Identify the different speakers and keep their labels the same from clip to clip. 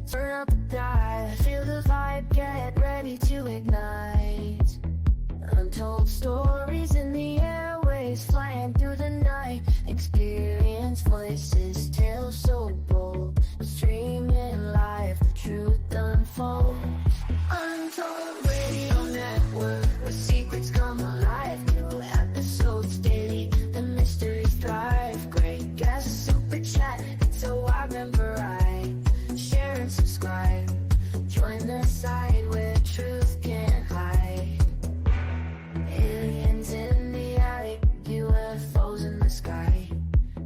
Speaker 1: Turn up the dive, feel the vibe, get ready to ignite. Untold stories in the airways, flying through the night. Experience voices, tales so bold. Streaming live, the truth unfolds. Untold Radio Network, where secrets come alive. New episodes daily, the mysteries thrive. Great guests, super chat, it's so I remember right. Share and subscribe, join the side where truth can't hide. Aliens in the attic, UFOs in the sky.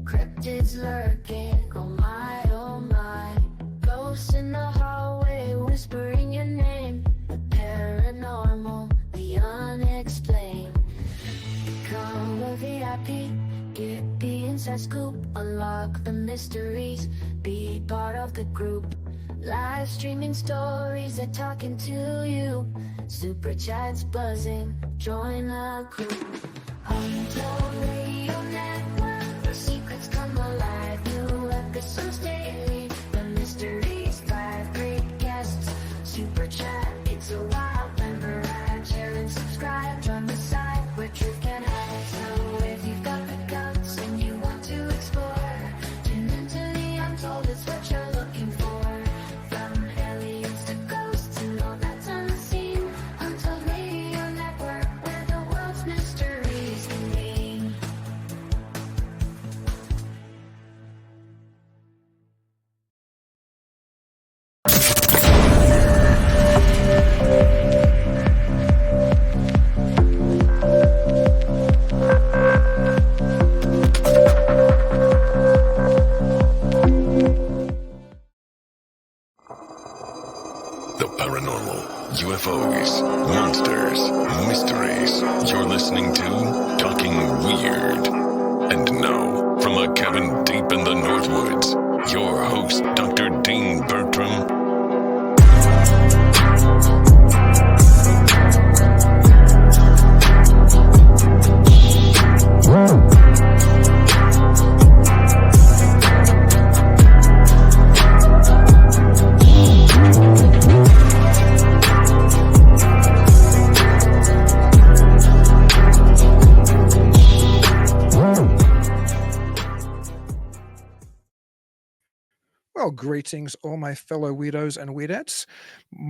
Speaker 1: Cryptids lurking, oh my, oh my. Ghosts in the hallway, whispering your name. The paranormal, the unexplained. Become a VIP, get the inside scoop. Unlock the mysteries, be part of the group. Live streaming stories, they're talking to you. Super chats buzzing, join the crew. Untold Radio Network, where secrets come alive. New episodes daily, the mysteries live. Great guests, super chat, it's a wild member ride. Share and subscribe, join the side where truth can hide. So if you've got the guts and you want to explore, tune into the untold, it's what you're looking for. From aliens to ghosts and all that's unseen. Untold Radio Network, where the world's mysteries convene.
Speaker 2: The paranormal, UFOs, monsters, mysteries. You're listening to Talking Weird. And now, from a cabin deep in the Northwoods, your host, Dr. Dean Bertram.
Speaker 3: Well, greetings, all my fellow weirdos and weirdettes.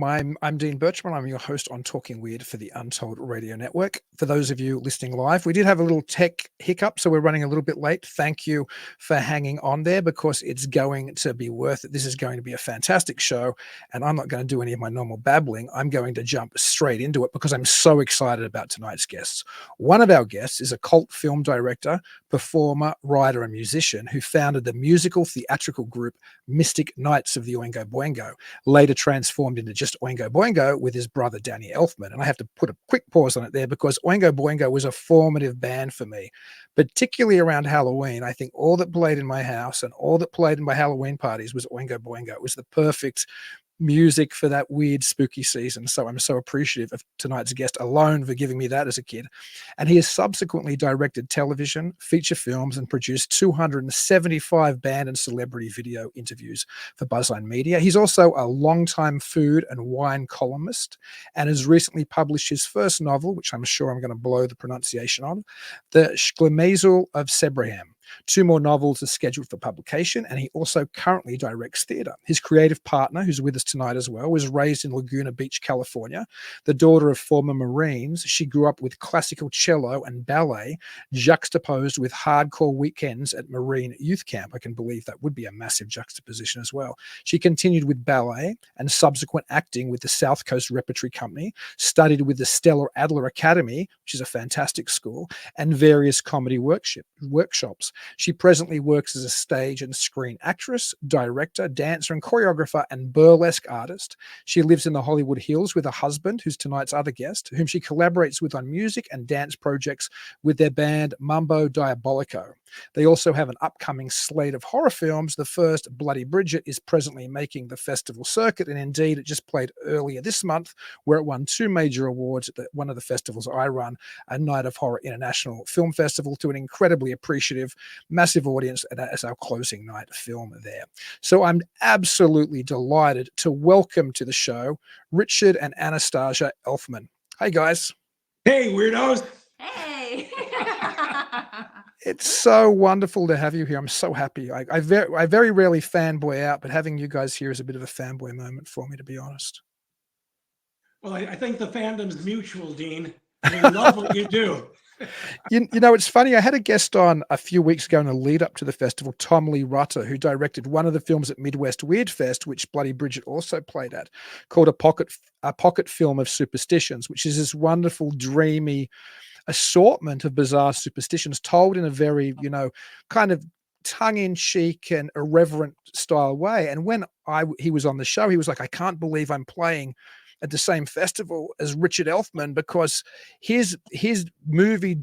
Speaker 3: I'm Dean Bertram. I'm your host on Talking Weird for the Untold Radio Network. For those of you listening live, we did have a little tech hiccup, so we're running a little bit late. Thank you for hanging on there because it's going to be worth it. This is going to be a fantastic show, and I'm not going to do any of my normal babbling. I'm going to jump straight into it because I'm so excited about tonight's guests. One of our guests is a cult film director, performer, writer, and musician who founded the musical theatrical group Mystic Knights of the Oingo Boingo, later transformed into just Oingo Boingo with his brother Danny Elfman. And I have to put a quick pause on it there because Oingo Boingo was a formative band for me, particularly around Halloween. I think all that played in my house and all that played in my Halloween parties was Oingo Boingo. It was the perfect music for that weird spooky season. So I'm so appreciative of tonight's guest alone for giving me that as a kid. And he has subsequently directed television, feature films, and produced 275 band and celebrity video interviews for Buzzine Media. He's also a longtime food and wine columnist and has recently published his first novel, which I'm sure I'm going to blow the pronunciation on, the Schlimazel of Sebreim. 2 more novels are scheduled for publication, and he also currently directs theater. His creative partner, who's with us tonight as well, was raised in Laguna Beach, California. The daughter of former Marines, she grew up with classical cello and ballet, juxtaposed with hardcore weekends at Marine Youth Camp. I can believe that would be a massive juxtaposition as well. She continued with ballet and subsequent acting with the South Coast Repertory Company, studied with the Stella Adler Academy, which is a fantastic school, and various comedy workshops. She presently works as a stage and screen actress, director, dancer, and choreographer, and burlesque artist. She lives in the Hollywood Hills with a husband, who's tonight's other guest, whom she collaborates with on music and dance projects with their band Mambo Diabolico. They also have an upcoming slate of horror films. The first, Bloody Bridget, is presently making the festival circuit, and indeed it just played earlier this month, where it won 2 major awards at one of the festivals I run, a Night of Horror International Film Festival, to an incredibly appreciative massive audience as our closing night film there. So I'm absolutely delighted to welcome to the show Richard and Anastasia Elfman. Hey guys.
Speaker 4: Hey, weirdos.
Speaker 5: Hey.
Speaker 3: It's so wonderful to have you here. I'm so happy. I very rarely fanboy out, but having you guys here is a bit of a fanboy moment for me, to be honest.
Speaker 4: Well, I think the fandom's mutual, Dean. We love what you do.
Speaker 3: You know, it's funny. I had a guest on a few weeks ago in the lead up to the festival, Tom Lee Rutter, who directed one of the films at Midwest Weird Fest, which Bloody Bridget also played at, called A Pocket Film of Superstitions, which is this wonderful, dreamy assortment of bizarre superstitions told in a very, you know, kind of tongue-in-cheek and irreverent style way. And when he was on the show, he was like, I can't believe I'm playing at the same festival as Richard Elfman, because his movie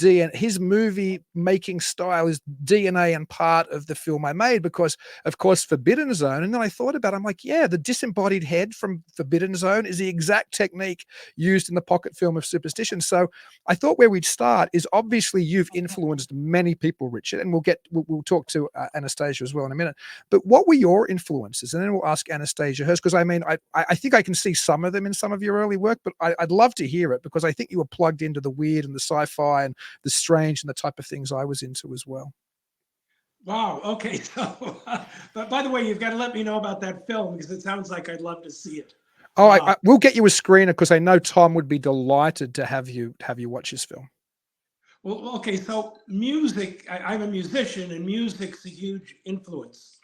Speaker 3: making style is DNA and part of the film I made, because of course Forbidden Zone. And then I thought about it, I'm like, yeah, the disembodied head from Forbidden Zone is the exact technique used in the Pocket Film of Superstition. So I thought where we'd start is, obviously you've influenced many people, Richard, and we'll talk to Anastasia as well in a minute. But what were your influences? And then we'll ask Anastasia hers, because I mean, I think I can see some of them in some of your early work, but I'd love to hear it, because I think you were plugged into the weird and the sci-fi and the strange and the type of things I was into as well.
Speaker 4: Wow. Okay. So, but by the way, you've got to let me know about that film, because it sounds like I'd love to see it.
Speaker 3: Oh, I we'll get you a screener, because I know Tom would be delighted to have you watch his film.
Speaker 4: Well, okay. So music, I'm a musician, and music's a huge influence.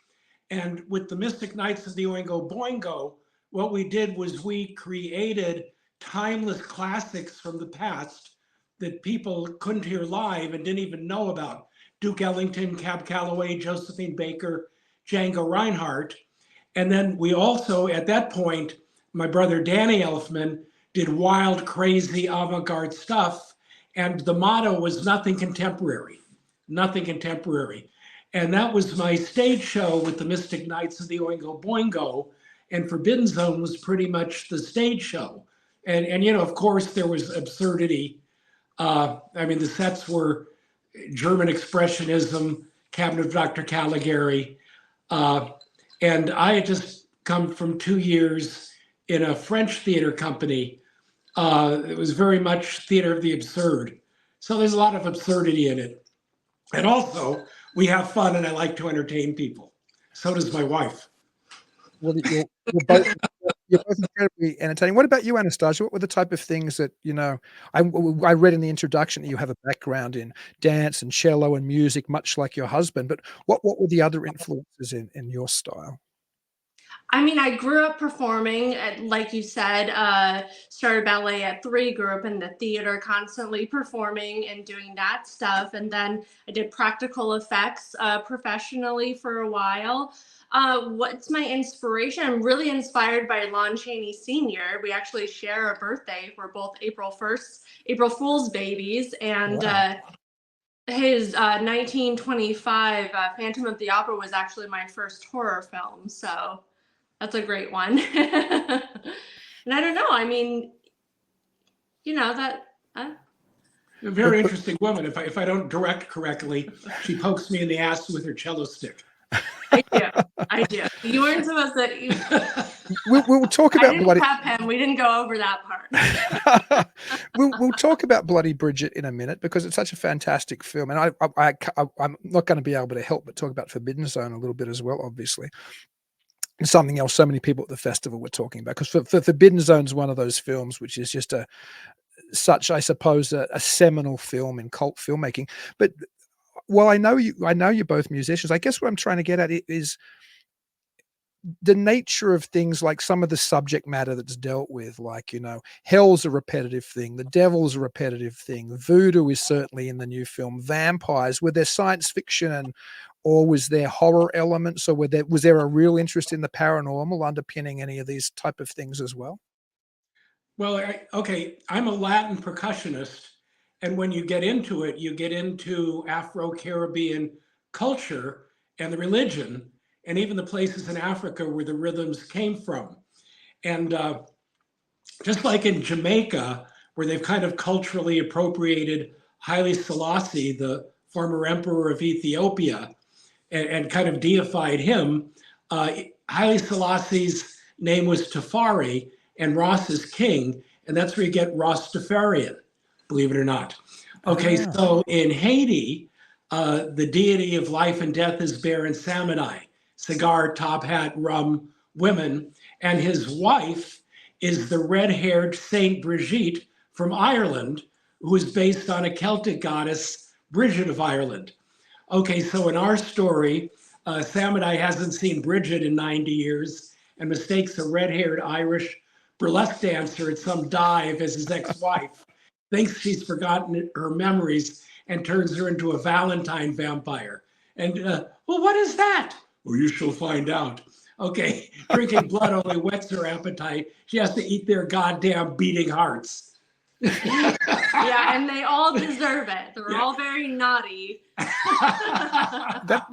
Speaker 4: And with the Mystic Knights of the Oingo Boingo, what we did was we created timeless classics from the past that people couldn't hear live and didn't even know about. Duke Ellington, Cab Calloway, Josephine Baker, Django Reinhardt. And then we also, at that point, my brother Danny Elfman did wild, crazy, avant-garde stuff. And the motto was nothing contemporary, nothing contemporary. And that was my stage show with the Mystic Knights of the Oingo Boingo. And Forbidden Zone was pretty much the stage show. And you know, of course, there was absurdity. I mean, the sets were German Expressionism, Cabinet of Dr. Caligari. And I had just come from 2 years in a French theater company. It was very much theater of the absurd. So there's a lot of absurdity in it. And also, we have fun, and I like to entertain people. So does my wife.
Speaker 3: Well, you're both incredibly entertaining. What about you, Anastasia? What were the type of things that, you know, I read in the introduction that you have a background in dance and cello and music, much like your husband, but what were the other influences in your style?
Speaker 5: I mean, I grew up performing, like you said, started ballet at 3, grew up in the theater, constantly performing and doing that stuff. And then I did practical effects professionally for a while. What's my inspiration? I'm really inspired by Lon Chaney Sr. We actually share a birthday. We're both April 1st, April Fool's babies. And wow. His 1925 Phantom of the Opera was actually my first horror film. So that's a great one. And I don't know. I mean, you know, that.
Speaker 4: A very interesting woman. If I don't direct correctly, she pokes me in the ass with her cello stick.
Speaker 5: I do. You weren't supposed to.
Speaker 3: We'll talk about
Speaker 5: Bloody. Him. We didn't go over that part.
Speaker 3: We'll talk about Bloody Bridget in a minute, because it's such a fantastic film, and I'm not going to be able to help but talk about Forbidden Zone a little bit as well, obviously. And something else so many people at the festival were talking about, because for Forbidden Zone is one of those films which is just such, I suppose, a seminal film in cult filmmaking. But well, I know you're both musicians. I guess what I'm trying to get at is the nature of things, like some of the subject matter that's dealt with, like, you know, hell's a repetitive thing, the devil's a repetitive thing, voodoo is certainly in the new film, vampires, were there science fiction or was there horror elements, or was there a real interest in the paranormal underpinning any of these type of things as well?
Speaker 4: Well, okay, I'm a Latin percussionist, and when you get into it, you get into Afro-Caribbean culture and the religion, and even the places in Africa where the rhythms came from. And just like in Jamaica, where they've kind of culturally appropriated Haile Selassie, the former emperor of Ethiopia, and kind of deified him. Haile Selassie's name was Tafari, and Ross is king, and that's where you get Rastafarian, believe it or not. Okay, so in Haiti, the deity of life and death is Baron Samedi, cigar, top hat, rum, women, and his wife is the red-haired Saint Brigitte from Ireland, who is based on a Celtic goddess, Bridget of Ireland. Okay, so in our story, Samedi hasn't seen Bridget in 90 years and mistakes a red-haired Irish burlesque dancer at some dive as his ex-wife, thinks she's forgotten her memories, and turns her into a Valentine vampire. And, well, what is that? Well, you shall find out. Okay, drinking blood only whets her appetite. She has to eat their goddamn beating hearts.
Speaker 5: Yeah, and they all deserve it. They're all very naughty.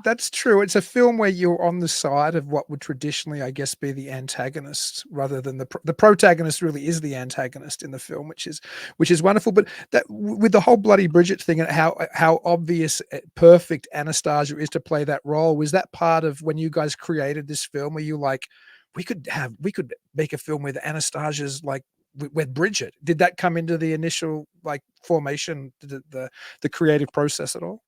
Speaker 3: That's true. It's a film where you're on the side of what would traditionally, I guess, be the antagonist, rather than the protagonist. Really is the antagonist in the film, which is wonderful. But that, with the whole Bloody Bridget thing and how obvious, perfect Anastasia is to play that role, was that part of when you guys created this film? Were you like, we could make a film with Anastasia's like with Bridget? Did that come into the initial like formation, the creative process at all?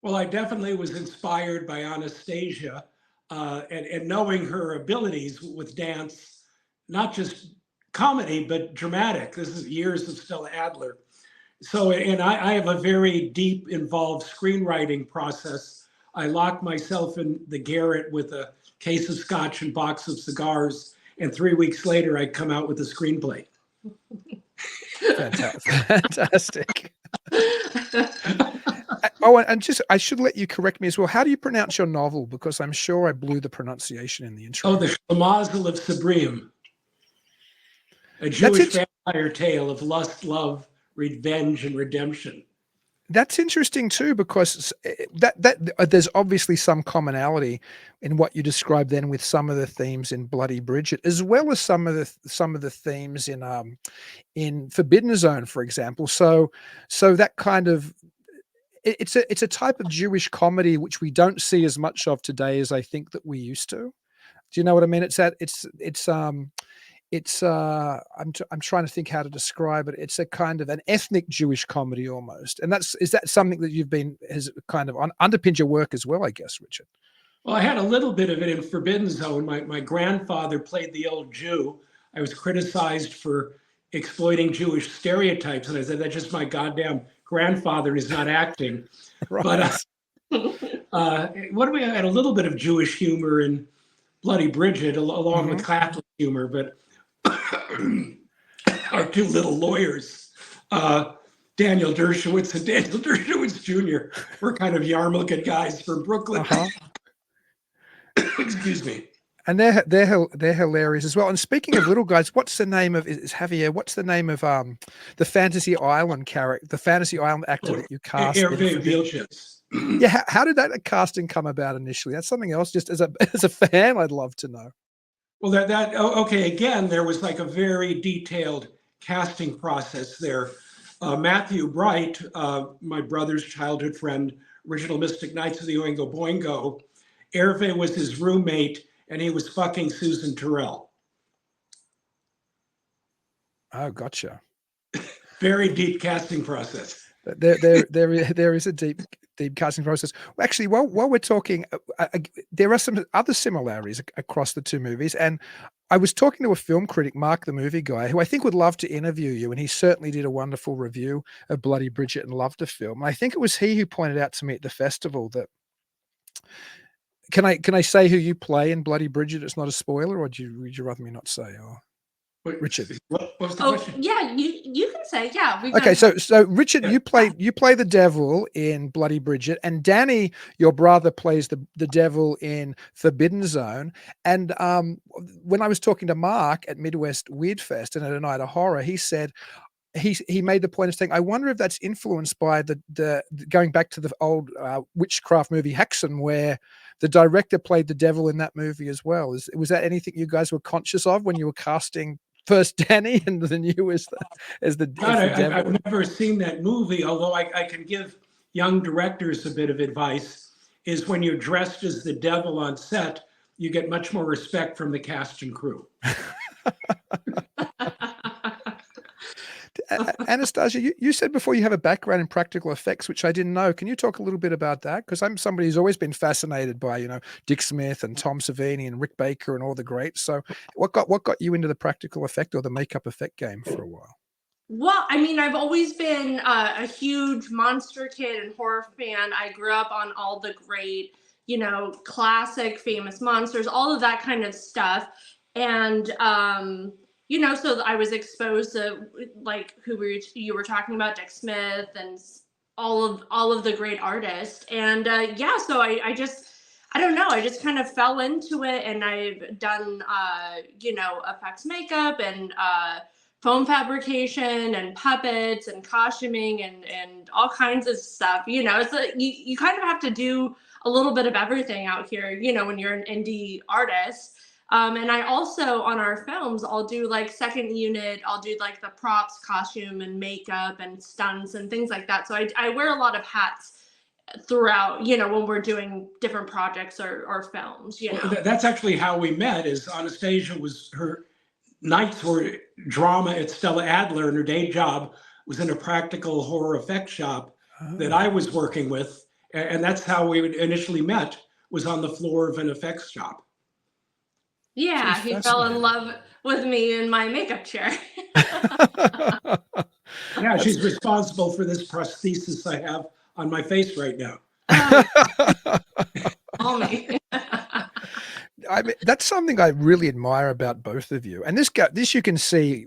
Speaker 4: Well, I definitely was inspired by Anastasia, and knowing her abilities with dance, not just comedy, but dramatic. This is years of Stella Adler. So, and I have a very deep, involved screenwriting process. I lock myself in the garret with a case of scotch and box of cigars, and 3 weeks later, I come out with a screenplay.
Speaker 3: Fantastic. Oh, and just, I should let you correct me as well. How do you pronounce your novel? Because I'm sure I blew the pronunciation in the intro.
Speaker 4: Oh, the Schlimazel of Sebreim, a Jewish vampire tale of lust, love, revenge, and redemption.
Speaker 3: That's interesting too, because that there's obviously some commonality in what you described then with some of the themes in Bloody Bridget, as well as some of the themes in Forbidden Zone, for example. So that kind of, it's a type of Jewish comedy which we don't see as much of today as I think that we used to. Do you know what I mean? I'm trying to think how to describe it. It's a kind of an ethnic Jewish comedy almost. And is that something that has kind of underpinned your work as well, I guess, Richard?
Speaker 4: Well, I had a little bit of it in Forbidden Zone. My grandfather played the old Jew. I was criticized for exploiting Jewish stereotypes. And I said, that's just my goddamn grandfather, and he's not acting.
Speaker 3: Right.
Speaker 4: But I had a little bit of Jewish humor in Bloody Bridget, along with Catholic humor, but our two little lawyers, Daniel Dershowitz and Daniel Dershowitz Jr., were kind of yarmulke guys from Brooklyn. Excuse me.
Speaker 3: And they're hilarious as well. And speaking of little guys, what's the name of Javier? What's the name of the Fantasy Island character, the Fantasy Island actor that you cast?
Speaker 4: Hervé Vilches.
Speaker 3: Yeah, how did that casting come about initially? That's something else. Just as a fan, I'd love to know.
Speaker 4: Well, okay. Again, there was like a very detailed casting process there. Matthew Bright, my brother's childhood friend, original Mystic Knights of the Oingo Boingo. Hervé was his roommate, and he was fucking Susan Terrell.
Speaker 3: Oh, gotcha.
Speaker 4: Very deep casting process.
Speaker 3: There is a deep casting process. Well, actually, while we're talking, there are some other similarities across the two movies. And I was talking to a film critic, Mark the Movie Guy, who I think would love to interview you, and he certainly did a wonderful review of Bloody Bridget and loved the film. And I think it was he who pointed out to me at the festival that, can I say who you play in Bloody Bridget? It's not a spoiler, or would you rather me not say? Or
Speaker 4: Wait,
Speaker 3: Richard.
Speaker 4: What was the question?
Speaker 5: Yeah, you can say, yeah.
Speaker 3: Okay, so Richard, you play the devil in Bloody Bridget, and Danny, your brother, plays the devil in Forbidden Zone. And when I was talking to Mark at Midwest Weird Fest and at A Night of Horror, he said he made the point of saying, I wonder if that's influenced by the going back to the old witchcraft movie Hexen, where the director played the devil in that movie as well. Was that anything you guys were conscious of when you were casting first Danny and then you as the
Speaker 4: God,
Speaker 3: devil?
Speaker 4: I've never seen that movie, although I can give young directors a bit of advice is when you're dressed as the devil on set, you get much more respect from the cast and crew.
Speaker 3: Anastasia, you said before you have a background in practical effects, which I didn't know. Can you talk a little bit about that? Because I'm somebody who's always been fascinated by, Dick Smith and Tom Savini and Rick Baker and all the greats. So what got you into the practical effect or the makeup effect game for a while?
Speaker 5: Well, I mean, I've always been a huge monster kid and horror fan. I grew up on all the great, classic famous monsters, all of that kind of stuff. And, so I was exposed to like you were talking about, Dick Smith and all of the great artists. And so I don't know, I just kind of fell into it, and I've done, effects makeup and foam fabrication and puppets and costuming and all kinds of stuff. It's you kind of have to do a little bit of everything out here, when you're an indie artist. And I also, on our films, I'll do like second unit, I'll do like the props, costume and makeup and stunts and things like that. So I wear a lot of hats throughout, when we're doing different projects or films,
Speaker 4: Well, that's actually how we met. Is Anastasia her nights were drama at Stella Adler, and her day job was in a practical horror effects shop that I was working with. And that's how we initially met, was on the floor of an effects shop.
Speaker 5: Yeah, he fell in love with me in my makeup chair.
Speaker 4: Yeah, she's responsible for this prosthesis I have on my face right now.
Speaker 5: Call me.
Speaker 3: I mean, that's something I really admire about both of you. And this you can see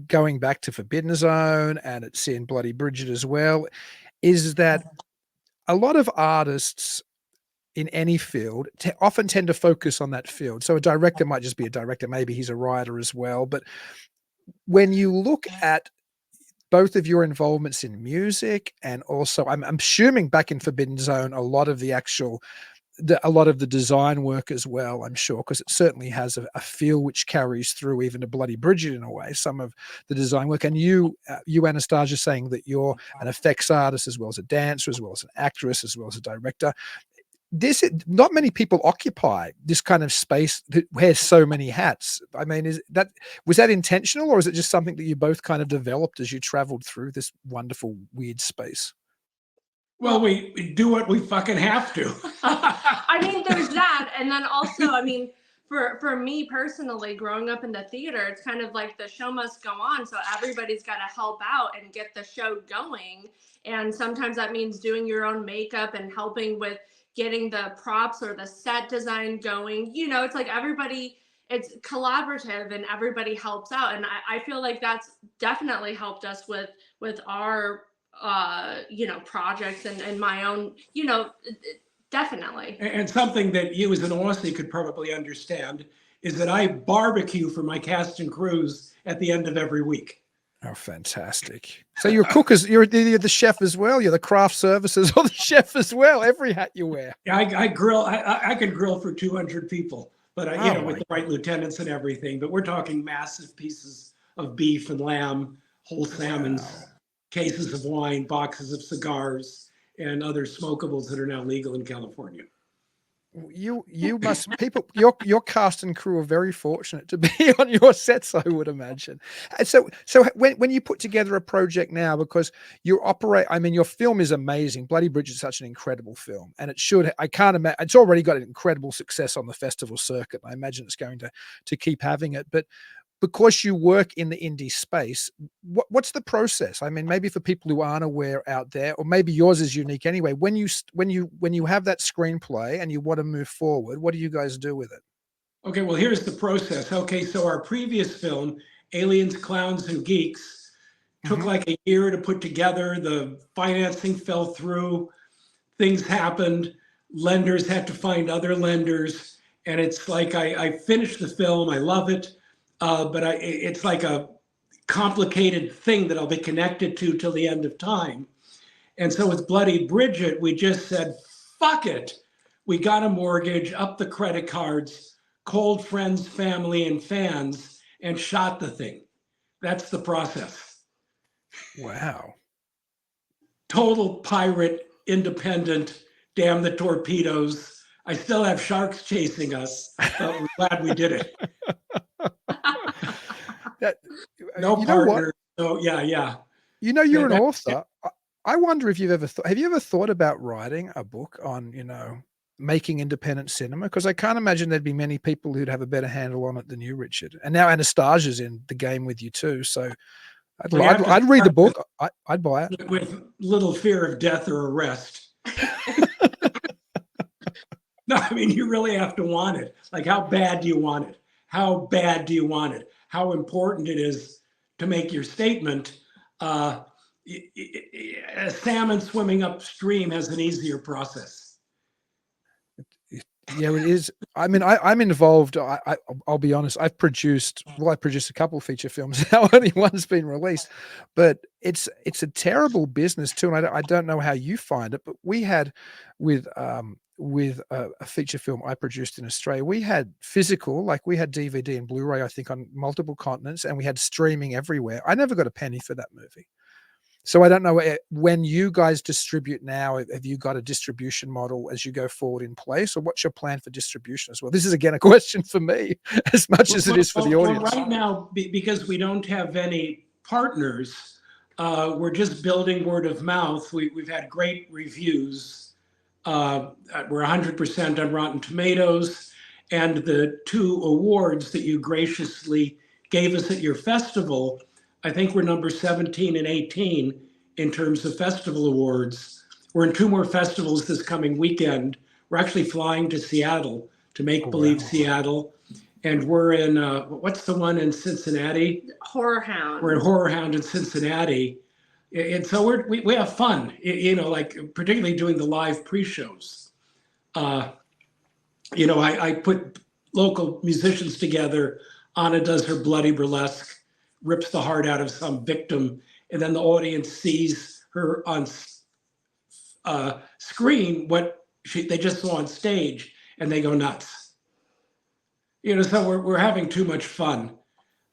Speaker 3: going back to Forbidden Zone, and it's in Bloody Bridget as well, is that a lot of artists in any field often tend to focus on that field. So a director might just be a director. Maybe he's a writer as well. But when you look at both of your involvements in music, and also I'm assuming back in Forbidden Zone, a lot of the design work as well, I'm sure, because it certainly has a feel which carries through even to Bloody Bridget in a way, some of the design work. And you Anastasia, saying that you're an effects artist as well as a dancer, as well as an actress, as well as a director. Not many people occupy this kind of space that wears so many hats. I mean, was that intentional, or is it just something that you both kind of developed as you traveled through this wonderful, weird space?
Speaker 4: Well, we do what we fucking have to.
Speaker 5: I mean, there's that. And then also, I mean, for me personally, growing up in the theater, it's kind of like the show must go on. So everybody's got to help out and get the show going. And sometimes that means doing your own makeup and helping with getting the props or the set design going. It's like it's collaborative and everybody helps out. And I feel like that's definitely helped us with our projects and my own, definitely.
Speaker 4: And something that you as an Aussie could probably understand is that I barbecue for my cast and crews at the end of every week.
Speaker 3: Oh, fantastic. So you're you're the chef as well. You're the craft services or the chef as well. Every hat you wear.
Speaker 4: Yeah, I grill. I can grill for 200 people, but with the right lieutenants and everything. But we're talking massive pieces of beef and lamb, whole salmons, cases of wine, boxes of cigars, and other smokables that are now legal in California.
Speaker 3: You must your cast and crew are very fortunate to be on your sets, I would imagine. And so when you put together a project now, because your film is amazing. Bloody Bridget is such an incredible film, and I can't imagine, it's already got an incredible success on the festival circuit. I imagine it's going to keep having it, but because you work in the indie space, what's the process? I mean, maybe for people who aren't aware out there, or maybe yours is unique anyway. When you have that screenplay and you want to move forward, what do you guys do with it?
Speaker 4: Okay, well, here's the process. Okay, so our previous film, Aliens, Clowns, and Geeks, took like a year to put together. The financing fell through. Things happened. Lenders had to find other lenders. And it's like I finished the film. I love it. But it's like a complicated thing that I'll be connected to till the end of time. And so with Bloody Bridget, we just said, fuck it. We got a mortgage, up the credit cards, called friends, family, and fans, and shot the thing. That's the process.
Speaker 3: Wow.
Speaker 4: Total pirate independent, damn the torpedoes. I still have sharks chasing us, but we're glad we did it.
Speaker 3: That,
Speaker 4: No
Speaker 3: you know what?
Speaker 4: partner. So yeah.
Speaker 3: You know, you're an
Speaker 4: That-
Speaker 3: author. I wonder if have you ever thought about writing a book on, making independent cinema? Because I can't imagine there'd be many people who'd have a better handle on it than you, Richard. And now Anastasia's in the game with you too. So I'd read the book. I'd buy it.
Speaker 4: With little fear of death or arrest. No, I mean, you really have to want it. Like, how bad do you want it? How bad do you want it? How important it is to make your statement. A salmon swimming upstream has an easier process.
Speaker 3: Yeah, it is. I mean, I'm involved. I'll be honest. I produced a couple of feature films. Now only one's been released, but it's a terrible business too. And I don't know how you find it, but we had with a feature film I produced in Australia, we had physical, like we had DVD and Blu-ray, I think, on multiple continents, and we had streaming everywhere. I never got a penny for that movie. So I don't know, when you guys distribute now, have you got a distribution model as you go forward in place, or what's your plan for distribution as well? This is again a question for me as much as it is for the audience.
Speaker 4: Well, right now, because we don't have any partners, we're just building word of mouth. We've had great reviews. We're 100% on Rotten Tomatoes, and the 2 awards that you graciously gave us at your festival, I think we're number 17 and 18 in terms of festival awards. We're in 2 more festivals this coming weekend. We're actually flying to Seattle to Make Believe Seattle. And we're in, what's the one in Cincinnati?
Speaker 5: Horror Hound.
Speaker 4: We're in Horror Hound in Cincinnati. And so we have fun, like particularly doing the live pre-shows. I put local musicians together. Anna does her bloody burlesque, rips the heart out of some victim, and then the audience sees her on screen what they just saw on stage, and they go nuts. So we're having too much fun.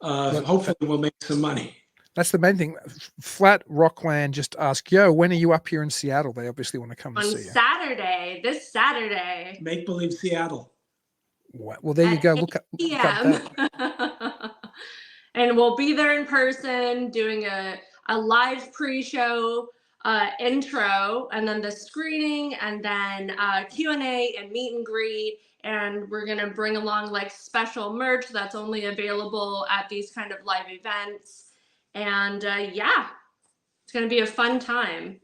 Speaker 4: Hopefully we'll make some money.
Speaker 3: That's the main thing. Flat Rockland just asked, yo, when are you up here in Seattle? They obviously want to come and see you.
Speaker 5: This Saturday.
Speaker 4: Make Believe Seattle.
Speaker 3: Well, there you go. Look up that.
Speaker 5: And we'll be there in person doing a live pre-show intro, and then the screening, and then Q&A and meet and greet. And we're going to bring along like special merch that's only available at these kind of live events. And it's going to be a fun time.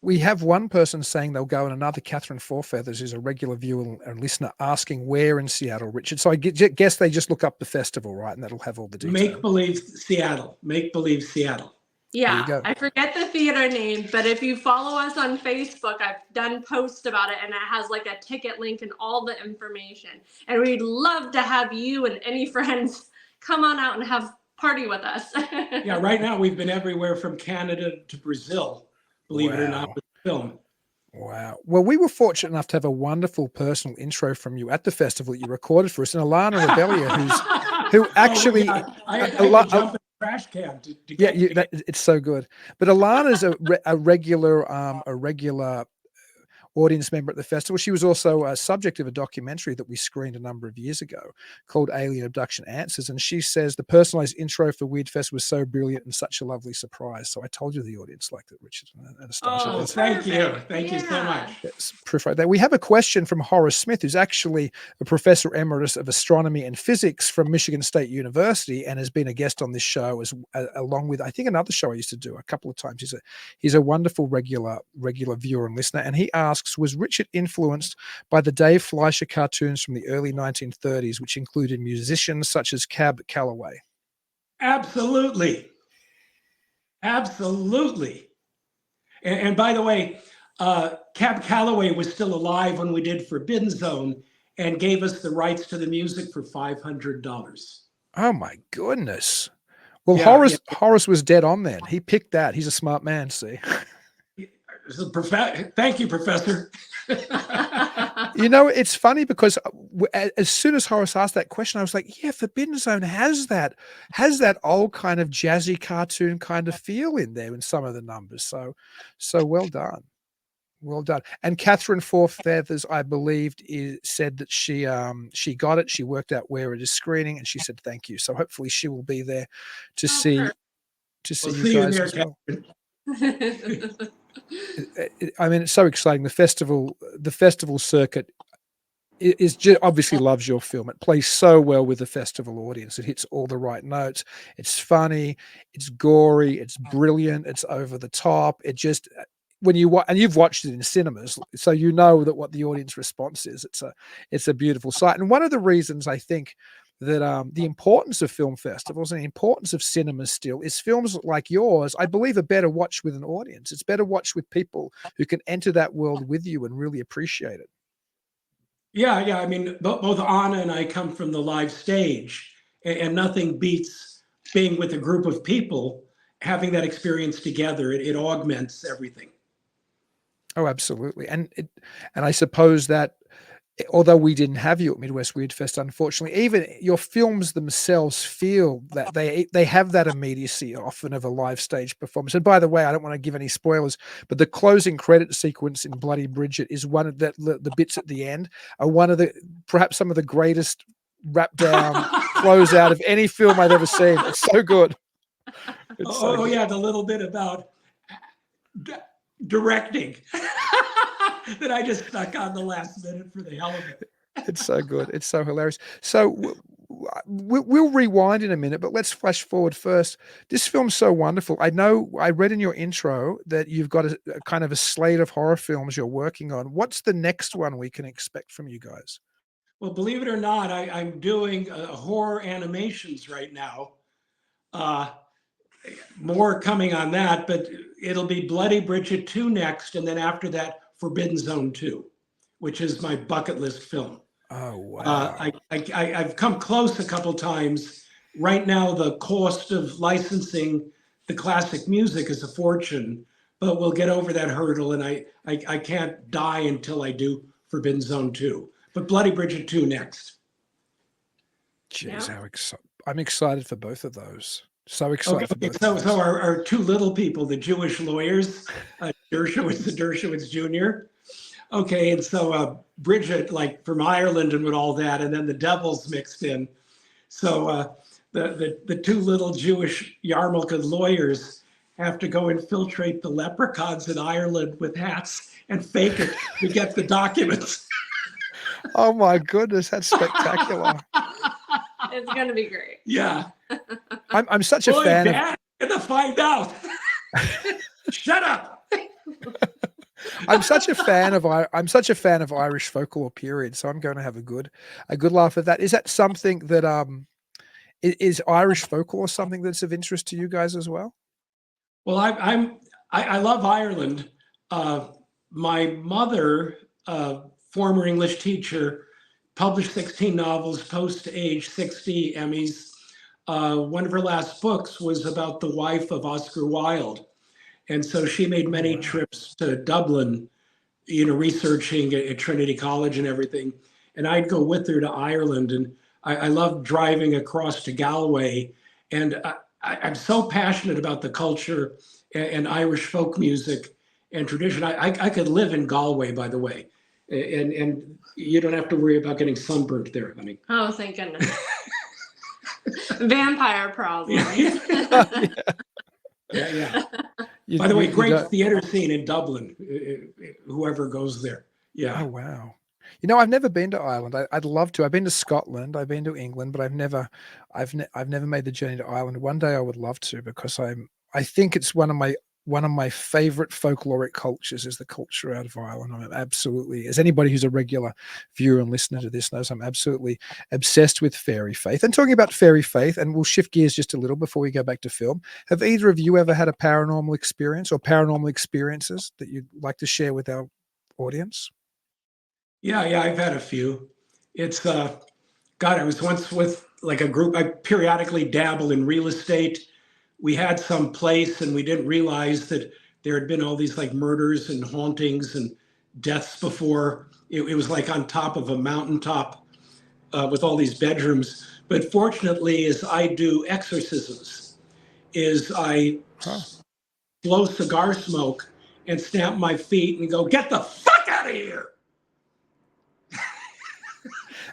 Speaker 3: We have one person saying they'll go, and another, Catherine Fourfeathers, who's a regular viewer and listener, asking where in Seattle, Richard. So I guess they just look up the festival, right? And that'll have all the details.
Speaker 4: Make Believe Seattle. Make Believe Seattle.
Speaker 5: Yeah, I forget the theater name, but if you follow us on Facebook, I've done posts about it, and it has like a ticket link and all the information. And we'd love to have you and any friends come on out and have party with us.
Speaker 4: Yeah, right now we've been everywhere from Canada to Brazil, believe it or not, with the film.
Speaker 3: Wow. Well, we were fortunate enough to have a wonderful personal intro from you at the festival that you recorded for us. And Alana Rebellia, who actually...
Speaker 4: I had to jump in the trash can to get
Speaker 3: it's so good. But Alana's a regular audience member at the festival. She was also a subject of a documentary that we screened a number of years ago called Alien Abduction Answers. And she says the personalized intro for Weird Fest was so brilliant and such a lovely surprise. So I told you the audience liked it, Richard and Anastasia.
Speaker 4: Oh, thank you. Thank you so much.
Speaker 3: Yes, proof right there. We have a question from Horace Smith, who's actually a professor emeritus of astronomy and physics from Michigan State University and has been a guest on this show along with, I think, another show I used to do a couple of times. He's a wonderful regular viewer and listener. And he asks, was Richard influenced by the Dave Fleischer cartoons from the early 1930s, which included musicians such as Cab Calloway?
Speaker 4: Absolutely. Absolutely. And by the way, Cab Calloway was still alive when we did Forbidden Zone and gave us the rights to the music for $500.
Speaker 3: Oh my goodness. Well, yeah, Horace was dead on then. He picked that. He's a smart man, see.
Speaker 4: Thank you, Professor.
Speaker 3: It's funny because as soon as Horace asked that question, I was like, yeah, Forbidden Zone has that old kind of jazzy cartoon kind of feel in there in some of the numbers. So well done. Well done. And Catherine Four Feathers, I believed, said that she got it. She worked out where it is screening, and she said thank you. So hopefully she will be there to see
Speaker 5: perfect.
Speaker 3: you
Speaker 4: See you
Speaker 3: guys
Speaker 4: there,
Speaker 3: as well.
Speaker 4: Catherine.
Speaker 3: I mean, it's so exciting. The festival circuit is obviously loves your film. It plays so well with the festival audience. It hits all the right notes. It's funny, it's gory, it's brilliant, it's over the top. It just when you and you've watched it in cinemas, so you know that what the audience response is. It's a beautiful sight. And one of the reasons I think that the importance of film festivals and the importance of cinema still is films like yours, I believe, are better watched with an audience. It's better watched with people who can enter that world with you and really appreciate it.
Speaker 4: Yeah. I mean, both Anna and I come from the live stage, and nothing beats being with a group of people, having that experience together. It augments everything.
Speaker 3: Oh, absolutely. And I suppose that although we didn't have you at Midwest Weird Fest, unfortunately, even your films themselves feel that they have that immediacy often of a live stage performance. And by the way, I don't want to give any spoilers, but the closing credit sequence in Bloody Bridget is one of the bits at the end are one of the perhaps some of the greatest wrap down close out of any film I've ever seen. It's so good.
Speaker 4: Yeah, the little bit about directing that I just stuck on the last minute for the hell of it.
Speaker 3: It's so good. It's so hilarious. So we'll rewind in a minute, but let's flash forward first. This film's so wonderful. I know I read in your intro that you've got a kind of a slate of horror films you're working on. What's the next one we can expect from you guys?
Speaker 4: Well, believe it or not, I'm doing horror animations right now. More coming on that, but it'll be Bloody Bridget 2 next, and then after that, Forbidden Zone 2, which is my bucket list film.
Speaker 3: Oh, wow.
Speaker 4: I've come close a couple times. Right now, the cost of licensing the classic music is a fortune, but we'll get over that hurdle, and I can't die until I do Forbidden Zone 2. But Bloody Bridget 2 next.
Speaker 3: Jeez,
Speaker 5: Yeah.
Speaker 3: how excited. I'm excited for both of those. So excited for both of those.
Speaker 4: So our two little people, the Jewish lawyers, Dershowitz Jr. Okay, and so Bridget, like from Ireland and with all that, and then the devil's mixed in. So the two little Jewish yarmulke lawyers have to go infiltrate the leprechauns in Ireland with hats and fake it to get the documents.
Speaker 3: Oh my goodness, that's spectacular.
Speaker 5: It's gonna be great.
Speaker 4: Yeah.
Speaker 3: I'm such a fan of.
Speaker 4: Dad, I'm gonna find out. Shut up.
Speaker 3: I'm such a fan of Irish folklore period, so I'm going to have a good laugh at that. Is that something that is Irish folklore something that's of interest to you guys as well?
Speaker 4: Well, I love Ireland. My mother, former English teacher, published 16 novels post age 60 Emmys. One of her last books was about the wife of Oscar Wilde. And so she made many trips to Dublin, researching at Trinity College and everything. And I'd go with her to Ireland. And I love driving across to Galway. And I'm so passionate about the culture and Irish folk music and tradition. I could live in Galway, by the way. And you don't have to worry about getting sunburnt there, honey.
Speaker 5: Oh, thank goodness. Vampire problem.
Speaker 4: Yeah. By the way, great theater scene in Dublin. Whoever goes there. Yeah.
Speaker 3: Oh wow. I've never been to Ireland. I'd love to. I've been to Scotland. I've been to England, but I've never made the journey to Ireland. One day I would love to, because I think it's one of my favorite folkloric cultures is the culture out of Ireland. I'm absolutely, as anybody who's a regular viewer and listener to this knows, I'm absolutely obsessed with fairy faith. And talking about fairy faith, and we'll shift gears just a little before we go back to film. Have either of you ever had a paranormal experience or paranormal experiences that you'd like to share with our audience?
Speaker 4: Yeah, I've had a few. It's I was once with like a group. I periodically dabble in real estate. We had some place and we didn't realize that there had been all these like murders and hauntings and deaths before. It was like on top of a mountaintop with all these bedrooms. But fortunately, as I do exorcisms, I blow cigar smoke and stamp my feet and go, "Get the fuck out of here!"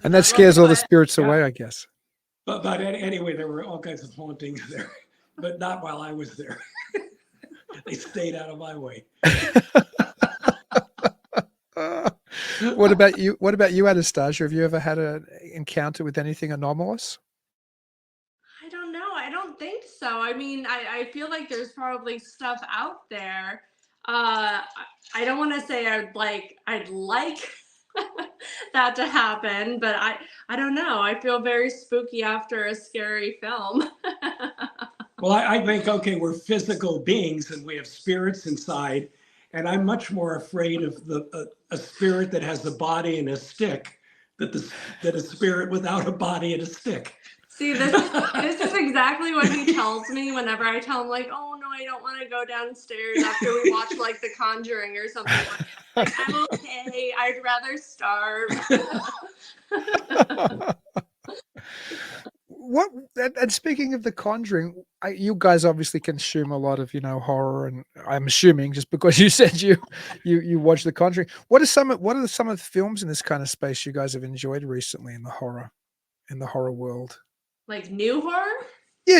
Speaker 3: And that scares all the spirits
Speaker 4: Yeah.
Speaker 3: away, I guess.
Speaker 4: But anyway, there were all kinds of hauntings there, but not while I was there. They stayed out of my way.
Speaker 3: What about you? What about you, Anastasia? Have you ever had an encounter with anything anomalous?
Speaker 5: I don't know. I don't think so. I mean, I feel like there's probably stuff out there. I don't want to say I'd like that to happen, but I don't know. I feel very spooky after a scary film.
Speaker 4: Well, I think, okay, we're physical beings and we have spirits inside, and I'm much more afraid of a spirit that has a body and a stick than a spirit without a body and a stick.
Speaker 5: See, this is exactly what he tells me whenever I tell him, like, oh no, I don't want to go downstairs after we watch like The Conjuring or something. Like, I'm okay. I'd rather starve.
Speaker 3: What and speaking of The Conjuring, you guys obviously consume a lot of horror, and I'm assuming just because you said you watch The Conjuring. What are some of the films in this kind of space you guys have enjoyed recently in the horror world?
Speaker 5: Like new horror?
Speaker 3: Yeah,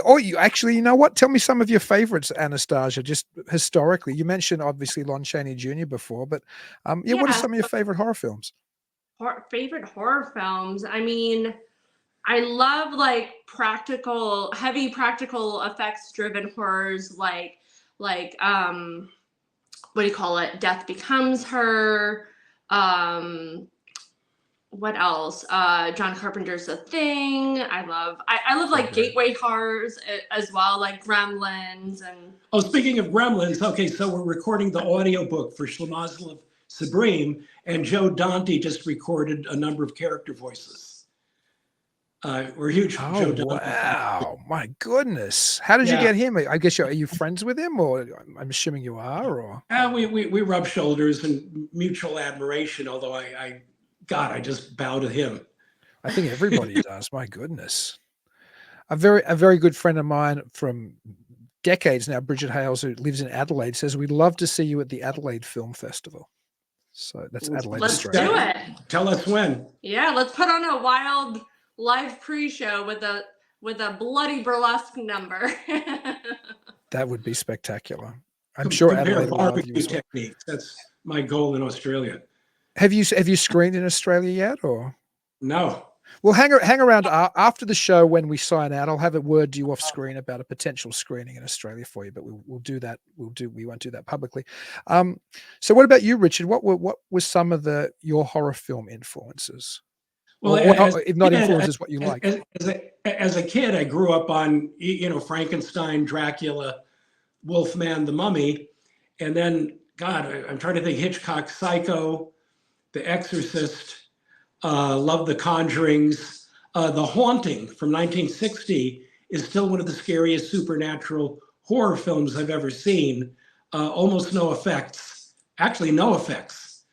Speaker 3: or you actually, you know what? Tell me some of your favorites, Anastasia, just historically. You mentioned obviously Lon Chaney Jr. before, but what are some of your favorite horror films?
Speaker 5: Favorite horror films? I mean, I love like heavy practical effects driven horrors like what do you call it? Death Becomes Her. What else? John Carpenter's The Thing. I love like gateway horrors as well, like Gremlins and.
Speaker 4: Oh, speaking of Gremlins, okay, so we're recording the audiobook for Schlimazel of Sebreim, and Joe Dante just recorded a number of character voices. We're huge Joe Dante.
Speaker 3: Wow, my goodness! How did you get him? I guess are you friends with him, or I'm assuming you are, or?
Speaker 4: We rub shoulders and mutual admiration. Although I just bow to him.
Speaker 3: I think everybody does. My goodness. A very good friend of mine from decades now, Bridget Hales, who lives in Adelaide, says we'd love to see you at the Adelaide Film Festival. So that's Adelaide,
Speaker 5: Let's
Speaker 3: Australia.
Speaker 5: do it.
Speaker 4: Tell us when.
Speaker 5: Yeah, let's put on a wild live pre-show with a bloody burlesque number.
Speaker 3: That would be spectacular. I'm sure Adelaide will love you as well.
Speaker 4: Techniques. That's my goal in Australia.
Speaker 3: Have you screened in Australia yet, or?
Speaker 4: No.
Speaker 3: Well, hang around after the show when we sign out. I'll have a word to you off screen about a potential screening in Australia for you, but we'll do that. We won't do that publicly. So what about you, Richard? What were some of your horror film influences?
Speaker 4: Well,
Speaker 3: if not influences, what you like?
Speaker 4: As a kid, I grew up on Frankenstein, Dracula, Wolfman, The Mummy, and then I'm trying to think, Hitchcock, Psycho, The Exorcist, love The Conjurings. The Haunting from 1960 is still one of the scariest supernatural horror films I've ever seen. Almost no effects, actually no effects.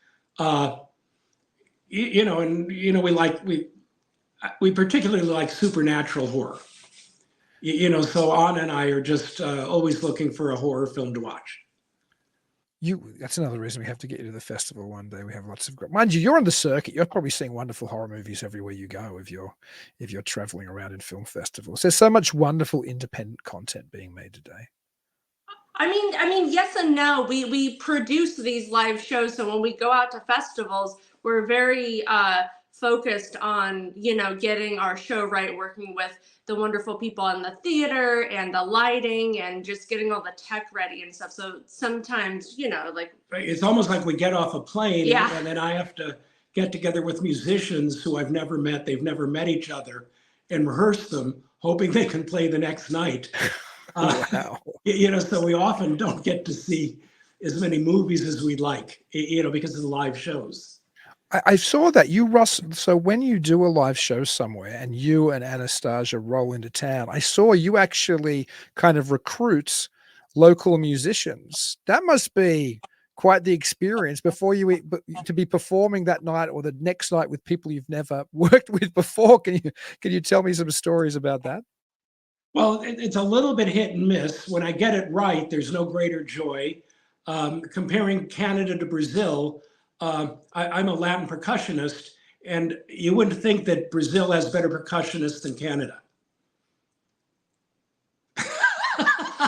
Speaker 4: We particularly like supernatural horror. So Anna and I are just always looking for a horror film to watch.
Speaker 3: That's another reason we have to get you to the festival one day. We have lots of mind you, you're on the circuit. You're probably seeing wonderful horror movies everywhere you go if you're traveling around in film festivals. There's so much wonderful independent content being made today. I
Speaker 5: mean, yes and no. We produce these live shows, so when we go out to festivals, we're very focused on getting our show right, working with the wonderful people in the theater and the lighting and just getting all the tech ready and stuff. So sometimes
Speaker 4: it's almost like we get off a plane,
Speaker 5: yeah.
Speaker 4: and then I have to get together with musicians who I've never met. They've never met each other, and rehearse them, hoping they can play the next night.
Speaker 3: Wow.
Speaker 4: So we often don't get to see as many movies as we'd like, because of the live shows.
Speaker 3: I saw that you, Russ. So when you do a live show somewhere and you and Anastasia roll into town, I saw you actually kind of recruit local musicians. That must be quite the experience before to be performing that night or the next night with people you've never worked with before. Can you tell me some stories about that?
Speaker 4: Well, it's a little bit hit and miss. When I get it right, there's no greater joy. comparing Canada to Brazil, I'm a Latin percussionist, and you wouldn't think that Brazil has better percussionists than Canada.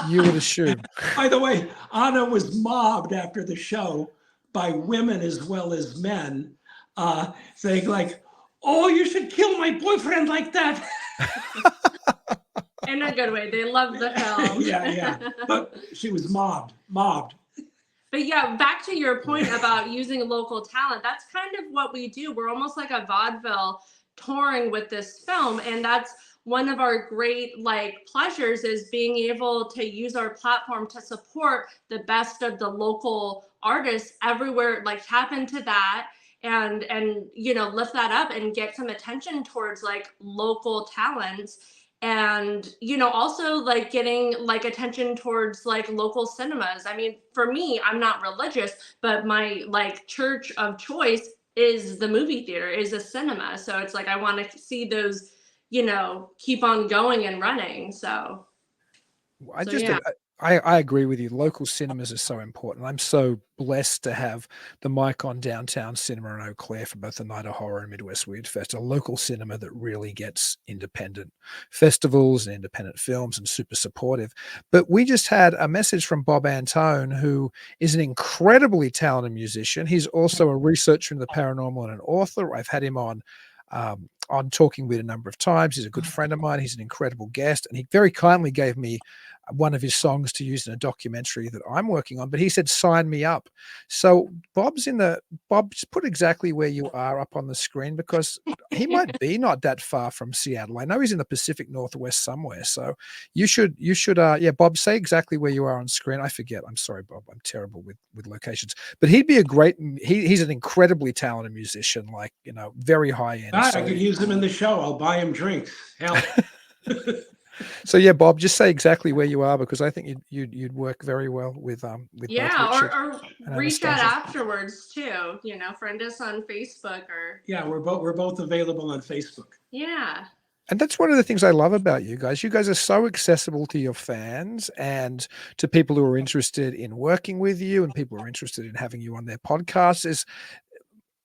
Speaker 3: You would assume.
Speaker 4: By the way, Anna was mobbed after the show by women as well as men, saying like, "Oh, you should kill my boyfriend like that."
Speaker 5: In a good way. They love the film.
Speaker 4: Yeah. But she was mobbed.
Speaker 5: But yeah, back to your point about using local talent, that's kind of what we do. We're almost like a vaudeville touring with this film. And that's one of our great like pleasures, is being able to use our platform to support the best of the local artists everywhere, like tap into that and you know, lift that up and get some attention towards like local talents. And you know, also like getting like attention towards like local cinemas. I mean, for me, I'm not religious, but my like church of choice is the movie theater, is a cinema. So it's like I want to see those, you know, keep on going and running. So yeah.
Speaker 3: I agree with you. Local cinemas are so important. I'm so blessed to have the mic on Downtown Cinema in Eau Claire for both the Night of Horror and Midwest Weird Fest, a local cinema that really gets independent festivals and independent films and super supportive. But we just had a message from Bob Antone, who is an incredibly talented musician. He's also a researcher in the paranormal and an author. I've had him on Talking Weird a number of times. He's a good friend of mine. He's an incredible guest, and he very kindly gave me one of his songs to use in a documentary that I'm working on. But he said, sign me up. So Bob, just put exactly where you are up on the screen, because he might be not that far from Seattle. I know he's in the Pacific Northwest somewhere. So you should, Bob, say exactly where you are on screen. I forget. I'm sorry, Bob. I'm terrible with locations, but he'd be he's an incredibly talented musician, like, you know, very high end.
Speaker 4: I could use him in the show. I'll buy him drinks. Hell.
Speaker 3: So yeah, Bob, just say exactly where you are, because I think you'd work very well with
Speaker 5: yeah,
Speaker 3: both
Speaker 5: or reach out afterwards too. You know, friend us on Facebook or.
Speaker 4: Yeah, we're both available on Facebook.
Speaker 5: Yeah.
Speaker 3: And that's one of the things I love about you guys. You guys are so accessible to your fans and to people who are interested in working with you and people who are interested in having you on their podcasts.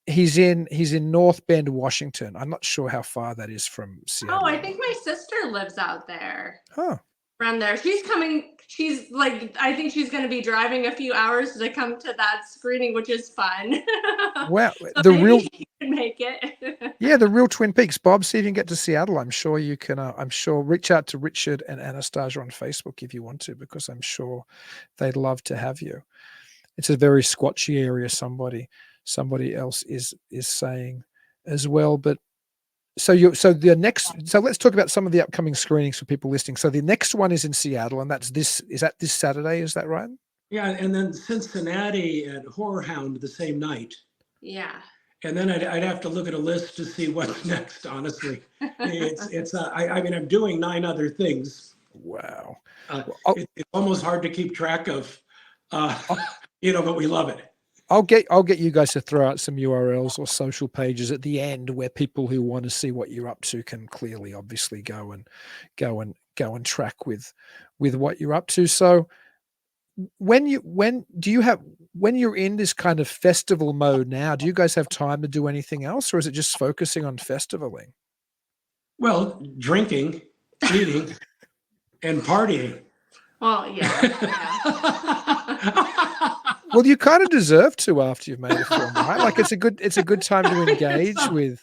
Speaker 3: He's in North Bend, Washington. I'm not sure how far that is from Seattle.
Speaker 5: Oh, I think my sister lives out there.
Speaker 3: Oh.
Speaker 5: Around there. She's coming. She's like, I think she's going to be driving a few hours to come to that screening, which is fun.
Speaker 3: Well,
Speaker 5: so you can make it.
Speaker 3: Yeah, the real Twin Peaks. Bob, see if you can get to Seattle. I'm sure you can. I'm sure reach out to Richard and Anastasia on Facebook if you want to, because I'm sure they'd love to have you. It's a very squatchy area. Somebody else is saying as well. But so let's talk about some of the upcoming screenings for people listening. So the next one is in Seattle, and is that this Saturday? Is that right?
Speaker 4: Yeah, and then Cincinnati at Horror Hound the same night.
Speaker 5: Yeah.
Speaker 4: And then I'd have to look at a list to see what's next. Honestly, I mean, I'm doing 9 other things.
Speaker 3: Wow.
Speaker 4: It's almost hard to keep track of, you know, but we love it.
Speaker 3: I'll get you guys to throw out some URLs or social pages at the end where people who want to see what you're up to can clearly, obviously, go and track with what you're up to. So when you're in this kind of festival mode now, do you guys have time to do anything else, or is it just focusing on festivaling?
Speaker 4: Well, drinking, eating, and partying.
Speaker 5: Well, yeah.
Speaker 3: Well, you kind of deserve to after you've made a film, right? Like it's a good time to engage with.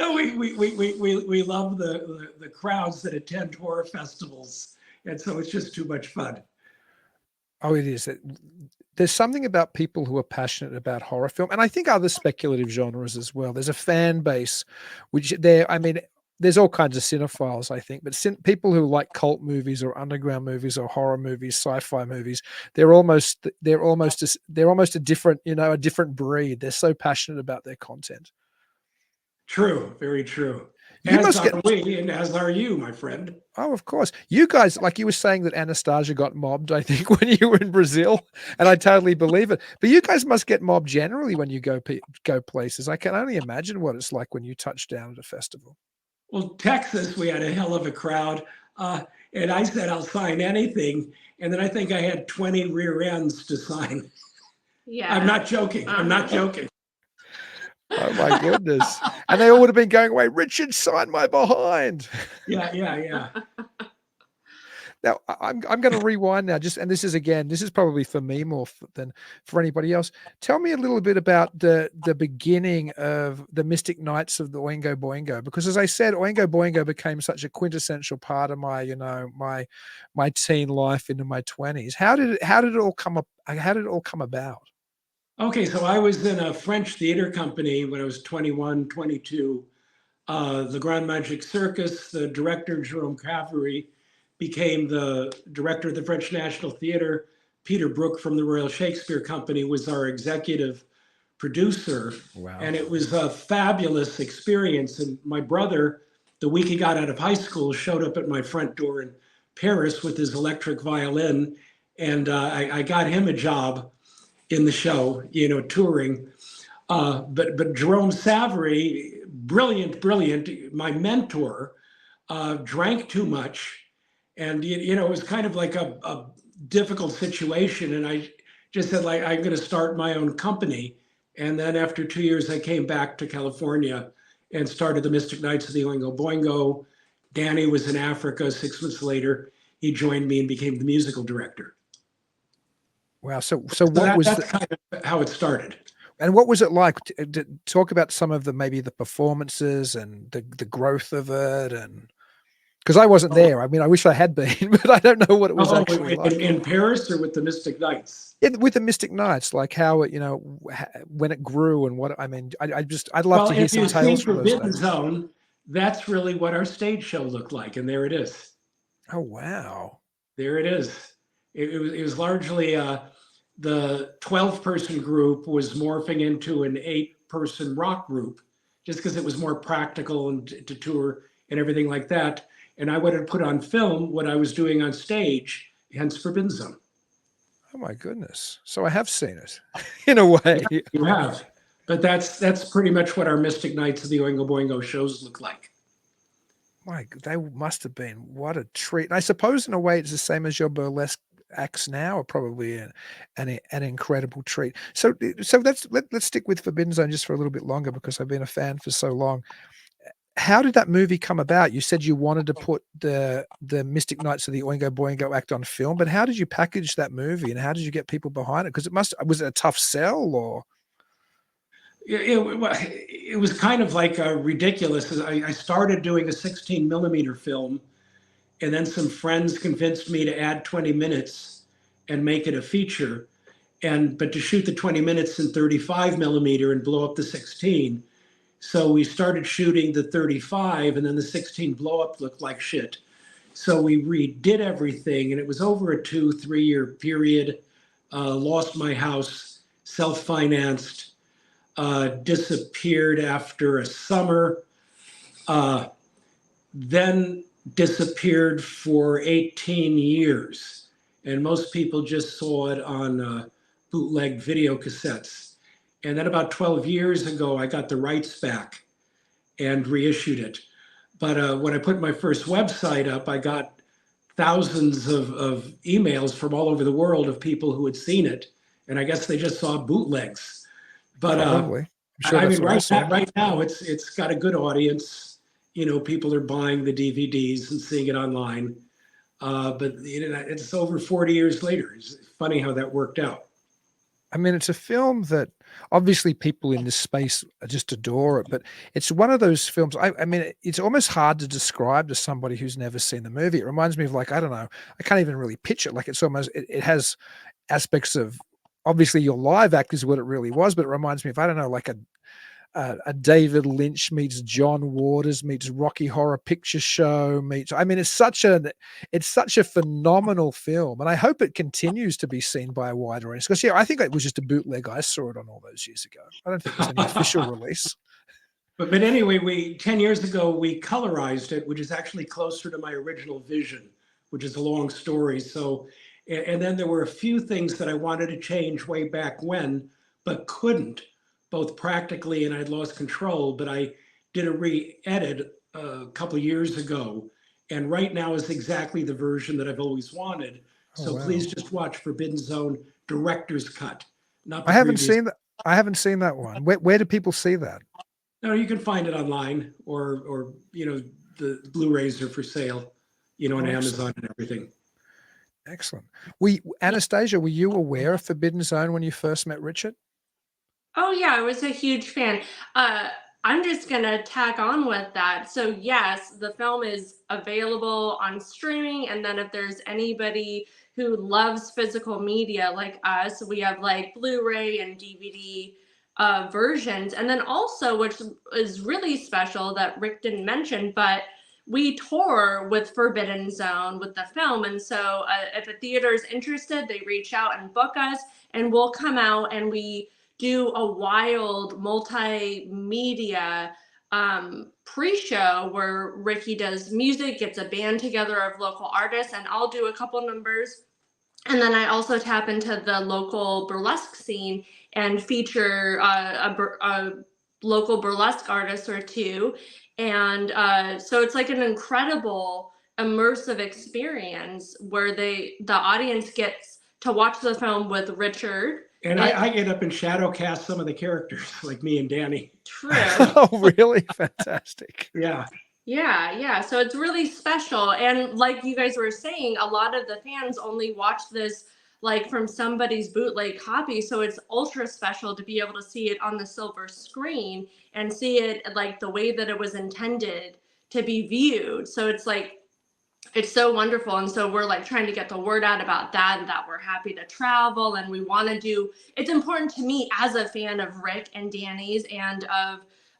Speaker 4: No, we love the crowds that attend horror festivals, and so it's just too much fun.
Speaker 3: Oh, it is. There's something about people who are passionate about horror film, and I think other speculative genres as well. There's a fan base, there's all kinds of cinephiles, I think, but people who like cult movies or underground movies or horror movies, sci-fi movies, they're almost a different breed. They're so passionate about their content.
Speaker 4: True, very true. As are you, my friend.
Speaker 3: Oh, of course. You guys, like you were saying that Anastasia got mobbed, I think, when you were in Brazil, and I totally believe it. But you guys must get mobbed generally when you go places. I can only imagine what it's like when you touch down at a festival.
Speaker 4: Well, Texas, we had a hell of a crowd, and I said, I'll sign anything. And then I think I had 20 rear ends to sign.
Speaker 5: Yeah.
Speaker 4: I'm not joking. I'm not joking.
Speaker 3: Oh my goodness. And they all would have been going away, Richard, sign my behind.
Speaker 4: Yeah.
Speaker 3: Now I'm going to rewind now, and this is probably for me more than for anybody else. Tell me a little bit about the beginning of the Mystic Knights of the Oingo Boingo, because as I said, Oingo Boingo became such a quintessential part of my, my teen life into my 20s. How did it all come up? How did it all come about?
Speaker 4: Okay, so I was in a French theater company when I was 21, 22. The Grand Magic Circus, the director, Jerome Cavery, became the director of the French National Theater. Peter Brook from the Royal Shakespeare Company was our executive producer.
Speaker 3: Wow.
Speaker 4: And it was a fabulous experience. And my brother, the week he got out of high school, showed up at my front door in Paris with his electric violin. And I got him a job in the show, touring. But Jerome Savary, brilliant, my mentor, drank too much. And, it was kind of like a difficult situation. And I just said, like, I'm going to start my own company. And then after 2 years, I came back to California and started the Mystic Knights of the Oingo Boingo. Danny was in Africa 6 months later. He joined me and became the musical director.
Speaker 3: Wow. So that's
Speaker 4: kind of how it started.
Speaker 3: And what was it like? Talk about some of maybe the performances and the growth of it, and because I wasn't there. I mean, I wish I had been, but I don't know what it was actually like.
Speaker 4: In Paris or with the Mystic Knights?
Speaker 3: With the Mystic Knights, like how it, when it grew and what, I mean, I'd love to hear some tales from those
Speaker 4: Forbidden Zone, that's really what our stage show looked like. And there it is.
Speaker 3: Oh, wow.
Speaker 4: There it is. It was largely the 12-person group was morphing into an 8-person rock group just because it was more practical and to tour and everything like that. And I wanted to put on film what I was doing on stage, hence Forbidden Zone.
Speaker 3: Oh my goodness. So I have seen it in a way.
Speaker 4: Yeah, you have. But that's pretty much what our Mystic Knights of the Oingo Boingo shows look like.
Speaker 3: They must have been, what a treat. And I suppose in a way it's the same as your burlesque acts now, are probably an incredible treat. So let's stick with Forbidden Zone just for a little bit longer, because I've been a fan for so long. How did that movie come about? You said you wanted to put the Mystic Knights of the Oingo Boingo act on film, but how did you package that movie and how did you get people behind it? Because was it a tough sell, or?
Speaker 4: It was kind of like ridiculous. I started doing a 16mm film, and then some friends convinced me to add 20 minutes and make it a feature. But to shoot the 20 minutes in 35mm and blow up the 16. So we started shooting the 35, and then the 16 blow up looked like shit. So we redid everything, and it was over a 2-3 year period. Lost my house, self-financed, disappeared after a summer, then disappeared for 18 years. And most people just saw it on bootleg video cassettes. And then about 12 years ago, I got the rights back and reissued it. But when I put my first website up, I got thousands of emails from all over the world of people who had seen it. And I guess they just saw bootlegs. But
Speaker 3: sure,
Speaker 4: I mean, right now, it's got a good audience. People are buying the DVDs and seeing it online. But it's over 40 years later. It's funny how that worked out.
Speaker 3: I mean, it's a film that obviously people in this space just adore it, but it's one of those films. I mean, it's almost hard to describe to somebody who's never seen the movie. It reminds me of, like, I don't know, I can't even really picture it. Like, it's almost, it has aspects of, obviously your live act is what it really was, but it reminds me of, I don't know, like a David Lynch meets John Waters meets Rocky Horror Picture Show meets, I mean, it's such a phenomenal film, and I hope it continues to be seen by a wider audience, because I think it was just a bootleg. I saw it on all those years ago. I don't think it was any official release.
Speaker 4: But anyway, 10 years ago, we colorized it, which is actually closer to my original vision, which is a long story. So, and then there were a few things that I wanted to change way back when, but couldn't, both practically, and I'd lost control. But I did a re-edit a couple of years ago, and right now is exactly the version that I've always wanted. So please just watch Forbidden Zone Director's Cut. not
Speaker 3: I
Speaker 4: the
Speaker 3: haven't
Speaker 4: previous.
Speaker 3: seen that. I haven't seen that one. Where do people see that?
Speaker 4: No, you can find it online, or the Blu-rays are for sale, on
Speaker 3: Oh,
Speaker 4: Amazon and everything.
Speaker 3: excellent. Anastasia, were you aware of Forbidden Zone when you first met Richard?
Speaker 5: Oh yeah, I was a huge fan. I'm just gonna tack on with that. So yes, the film is available on streaming, and then if there's anybody who loves physical media like us, we have like Blu-ray and DVD versions. And then also, which is really special that Rick didn't mention, but we tour with Forbidden Zone with the film. And so if a theater is interested, they reach out and book us, and we'll come out and we do a wild multimedia pre-show where Ricky does music, gets a band together of local artists, and I'll do a couple numbers. And then I also tap into the local burlesque scene and feature a local burlesque artist or two. And so it's like an incredible immersive experience where the audience gets to watch the film with Richard.
Speaker 4: And I get up and shadow cast some of the characters, like me and Danny.
Speaker 5: True.
Speaker 3: Oh, really? Fantastic.
Speaker 4: Yeah.
Speaker 5: Yeah. So it's really special. And like you guys were saying, a lot of the fans only watch this like from somebody's bootleg copy. So it's ultra special to be able to see it on the silver screen and see it like the way that it was intended to be viewed. So it's like, it's so wonderful. And so we're like trying to get the word out about that, and that we're happy to travel, and we want to do, it's important to me as a fan of Rick and Danny's and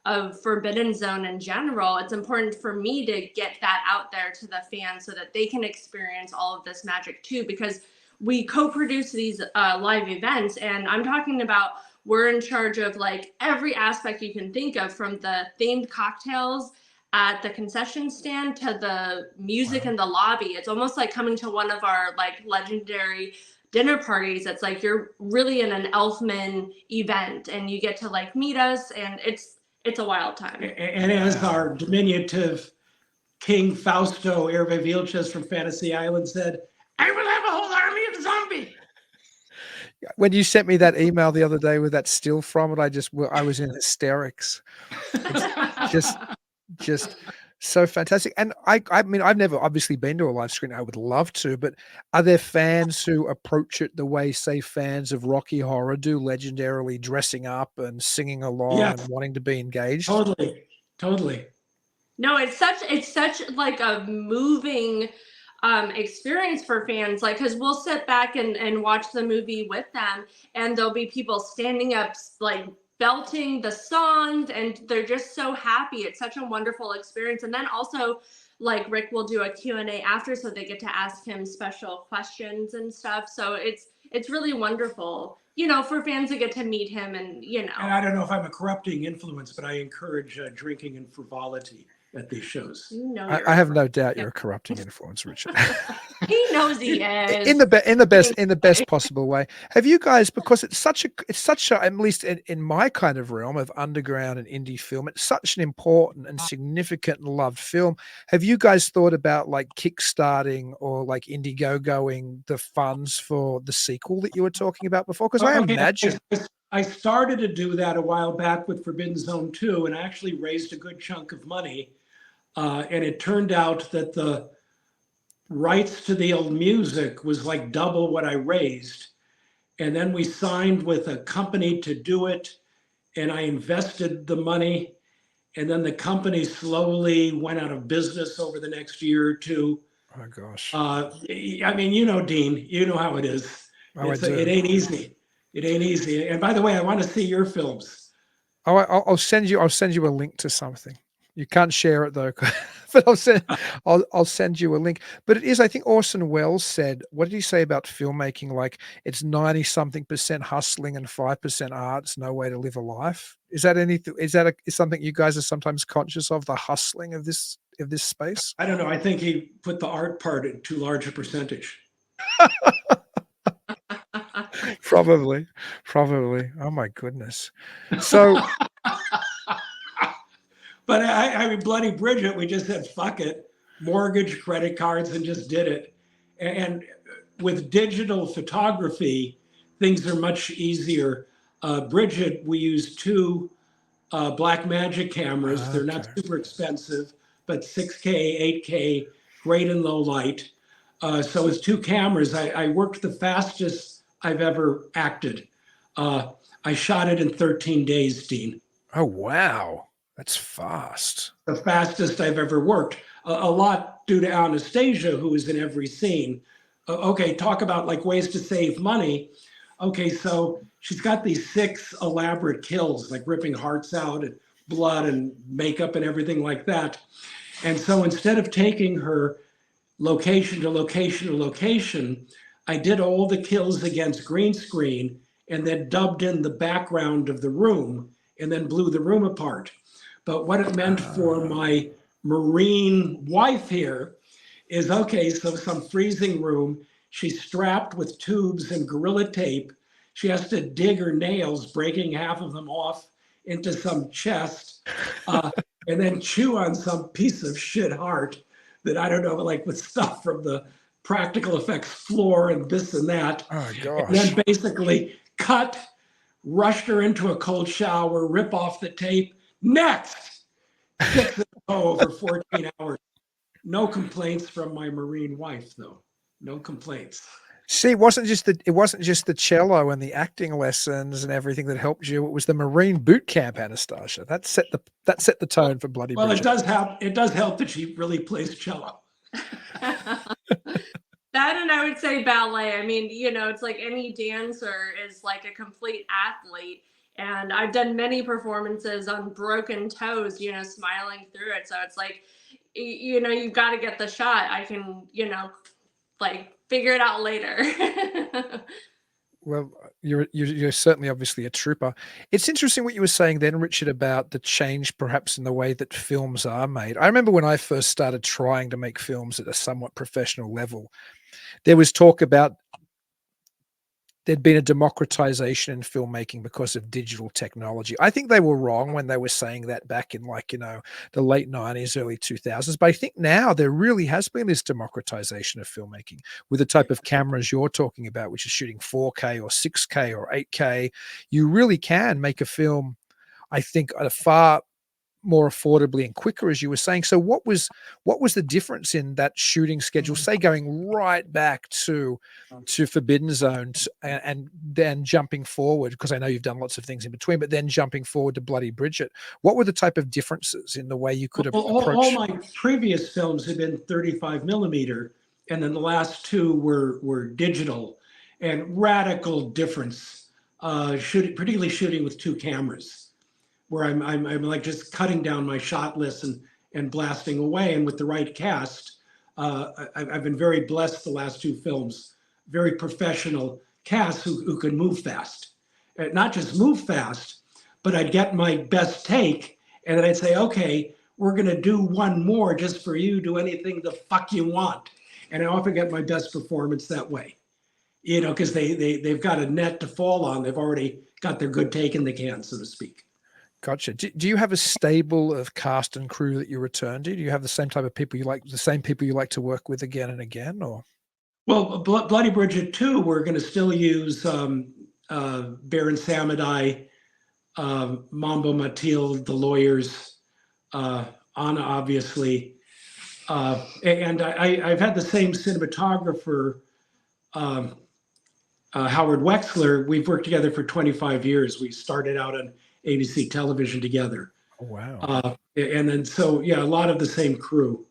Speaker 5: of Forbidden Zone in general. It's important for me to get that out there to the fans so that they can experience all of this magic too, because we co-produce these live events, and I'm talking about we're in charge of like every aspect you can think of, from the themed cocktails at the concession stand to the music in the lobby. It's almost like coming to one of our like legendary dinner parties. It's like you're really in an Elfman event, and you get to like meet us, and it's a wild time.
Speaker 4: And as our diminutive King Fausto Hervé Vilches from Fantasy Island said, I will have a whole army of zombies.
Speaker 3: When you sent me that email the other day with that still from it, I was in hysterics. It's just so fantastic. And I mean, I've never obviously been to a live screen. I would love to, but are there fans who approach it the way, say, fans of Rocky Horror do, legendarily dressing up and singing along
Speaker 4: Yes.
Speaker 3: and wanting to be engaged?
Speaker 4: Totally.
Speaker 5: No, it's such like a moving experience for fans, like, because we'll sit back and watch the movie with them, and there'll be people standing up like belting the songs, and they're just so happy. It's such a wonderful experience. And then also, like, Rick will do a Q&A after, so they get to ask him special questions and stuff. So it's really wonderful, for fans to get to meet him. And
Speaker 4: And I don't know if I'm a corrupting influence, but I encourage drinking and frivolity at these shows.
Speaker 3: I have no doubt you're a corrupting influence, Richard.
Speaker 5: He knows he is.
Speaker 3: in the best possible way. Have you guys, because it's such a at least in my kind of realm of underground and indie film, it's such an important and significant and loved film. Have you guys thought about like kickstarting or like Indiegogoing the funds for the sequel that you were talking about before? Because I imagine
Speaker 4: I started to do that a while back with Forbidden Zone 2, and I actually raised a good chunk of money. And it turned out that the rights to the old music was like double what I raised. And then we signed with a company to do it, and I invested the money. And then the company slowly went out of business over the next year or two.
Speaker 3: Oh gosh.
Speaker 4: I mean, Dean, you know how it is.
Speaker 3: Oh,
Speaker 4: It ain't easy. It ain't easy. And by the way, I want to see your films.
Speaker 3: Oh, I'll send you a link to something. You can't share it though, but I'll send you a link. But it is, I think Orson Welles said, what did he say about filmmaking? Like it's 90-something% hustling and 5% art. It's no way to live a life. Is that anything? Is something you guys are sometimes conscious of, the hustling of this space?
Speaker 4: I don't know. I think he put the art part at too large a percentage.
Speaker 3: Probably. Oh my goodness. So.
Speaker 4: But I mean, Bloody Bridget, we just said, fuck it, mortgage, credit cards, and just did it. And with digital photography, things are much easier. Bridget, we use two Black Magic cameras. They're not
Speaker 3: Okay.
Speaker 4: super expensive, but 6K, 8K, great in low light. So with two cameras, I worked the fastest I've ever acted. I shot it in 13 days, Dean.
Speaker 3: Oh, wow. That's fast.
Speaker 4: The fastest I've ever worked. A lot due to Anastasia, who is in every scene. Okay, talk about like ways to save money. Okay, so she's got these 6 elaborate kills, like ripping hearts out and blood and makeup and everything like that. And so instead of taking her location to location to location, I did all the kills against green screen and then dubbed in the background of the room and then blew the room apart. But what it meant for my Marine wife here is, okay, so some freezing room, she's strapped with tubes and Gorilla Tape. She has to dig her nails, breaking half of them off into some chest, and then chew on some piece of shit heart that I don't know, like with stuff from the practical effects floor and this and that.
Speaker 3: Oh,
Speaker 4: And
Speaker 3: gosh.
Speaker 4: then basically cut, rushed her into a cold shower, rip off the tape. Next, fix it over 14 hours. No complaints from my Marine wife, though. No complaints.
Speaker 3: See, it wasn't just the cello and the acting lessons and everything that helped you. It was the Marine boot camp, Anastasia. That set the tone for Bloody
Speaker 4: Well,
Speaker 3: Bridget.
Speaker 4: it does help that she really plays cello.
Speaker 5: That, and I would say ballet. I mean, it's like any dancer is like a complete athlete. And I've done many performances on broken toes, smiling through it. So it's like, you've got to get the shot. I can, like figure it out later.
Speaker 3: Well, you're certainly obviously a trooper. It's interesting what you were saying then, Richard, about the change perhaps in the way that films are made. I remember when I first started trying to make films at a somewhat professional level, there was talk about there'd been a democratization in filmmaking because of digital technology. I think they were wrong when they were saying that back in the late 90s, early 2000s. But I think now there really has been this democratization of filmmaking with the type of cameras you're talking about, which is shooting 4K or 6K or 8K. You really can make a film, I think, at a far more affordably and quicker, as you were saying. So what was the difference in that shooting schedule, say going right back to Forbidden Zone and then jumping forward, because I know you've done lots of things in between, but then jumping forward to Bloody Bridget? What were the type of differences in the way you could approach?
Speaker 4: All my previous films have been 35 millimeter, and then the last 2 were digital, and radical difference. Particularly shooting with 2 cameras, where I'm like just cutting down my shot list and blasting away. And with the right cast, I've been very blessed the last 2 films, very professional cast who can move fast. Not just move fast, but I'd get my best take and then I'd say, okay, we're gonna do one more just for you, do anything the fuck you want. And I often get my best performance that way, because they've got a net to fall on. They've already got their good take in the can, so to speak.
Speaker 3: Gotcha. Do you have a stable of cast and crew that you return to? Do you have the same type of people the same people you like to work with again and again, or?
Speaker 4: Well, Bloody Bridget 2, we're going to still use Baron Samadai, Mambo Matil, the lawyers, Anna, obviously. And I've had the same cinematographer, Howard Wexler. We've worked together for 25 years. We started out on ABC television together.
Speaker 3: Oh, wow.
Speaker 4: And then, so yeah, a lot of the same crew.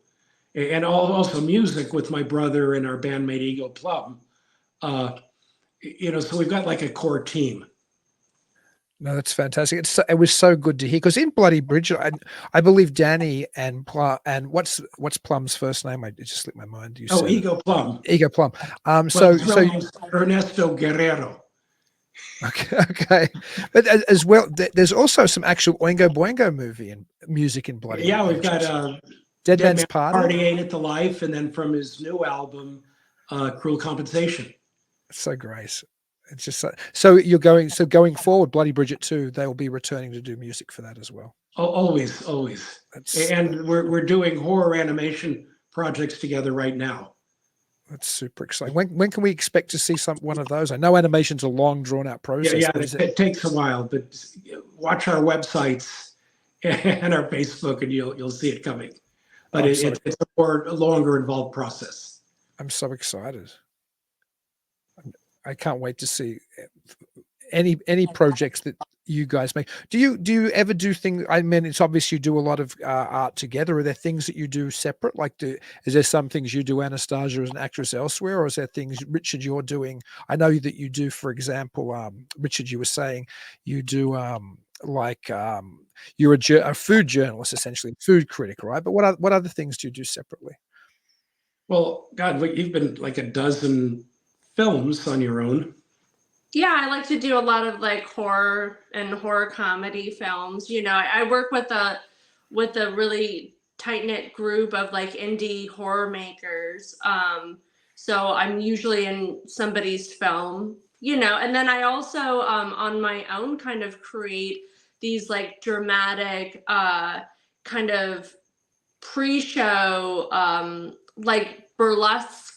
Speaker 4: And also music with my brother and our bandmate Ego Plum. So we've got like a core team.
Speaker 3: No, that's fantastic. It was so good to hear, because in Bloody Bridget, I believe Danny and what's Plum's first name? It just slipped my mind.
Speaker 4: Ego Plum.
Speaker 3: Ego Plum.
Speaker 4: So Ernesto Guerrero.
Speaker 3: Okay. But as well, there's also some actual Oingo Boingo movie and music in Bloody.
Speaker 4: Yeah, we've got
Speaker 3: Dead Man's Party.
Speaker 4: Ain't It the Life, and then from his new album, Cruel Compensation.
Speaker 3: So great. It's just so going forward, Bloody Bridget 2, they will be returning to do music for that as well.
Speaker 4: Always. And we're doing horror animation projects together right now.
Speaker 3: That's super exciting. When can we expect to see one of those? I know animation's a long, drawn-out process.
Speaker 4: Yeah,
Speaker 3: but
Speaker 4: it takes a while, but watch our websites and our Facebook, and you'll see it coming. But it's a longer involved process.
Speaker 3: I'm so excited. I can't wait to see any projects that you guys make. Do you ever do things? I mean, it's obvious you do a lot of art together. Are there things that you do separate? Like, is there some things you do, Anastasia, as an actress elsewhere, or is there things, Richard, you're doing? I know that you do, for example, Richard, you were saying you do you're a food journalist, essentially, food critic, right? But what other things do you do separately?
Speaker 4: Well, God, you've been like a dozen films on your own.
Speaker 5: Yeah, I like to do a lot of like horror and horror comedy films. You know, I work with a really tight-knit group of like indie horror makers. So I'm usually in somebody's film, you know, and then I also on my own kind of create these like dramatic kind of pre-show like burlesque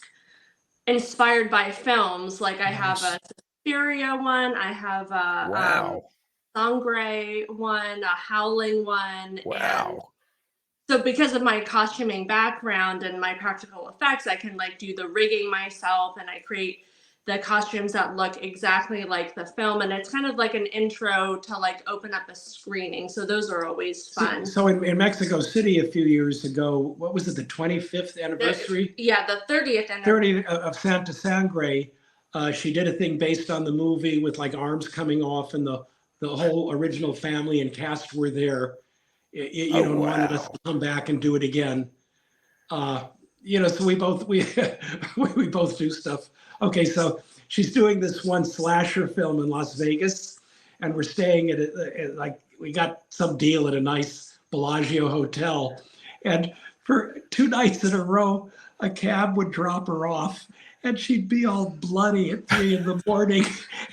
Speaker 5: inspired by films. Like I have a Suspiria one, I have a Sangre one, a Howling one.
Speaker 3: Wow.
Speaker 5: And so because of my costuming background and my practical effects, I can like do the rigging myself, and I create the costumes that look exactly like the film. And it's kind of like an intro to like open up a screening. So those are always fun.
Speaker 4: So in Mexico City a few years ago, what was it, the 25th anniversary?
Speaker 5: Yeah, the 30th anniversary.
Speaker 4: 30th of Santa Sangre. She did a thing based on the movie with like arms coming off, and the whole original family and cast were there. Wanted us to come back and do it again. So we both we both do stuff. Okay, so she's doing this one slasher film in Las Vegas, and we're staying at like we got some deal at a nice Bellagio hotel, and for 2 nights in a row, a cab would drop her off, and she'd be all bloody at 3 in the morning,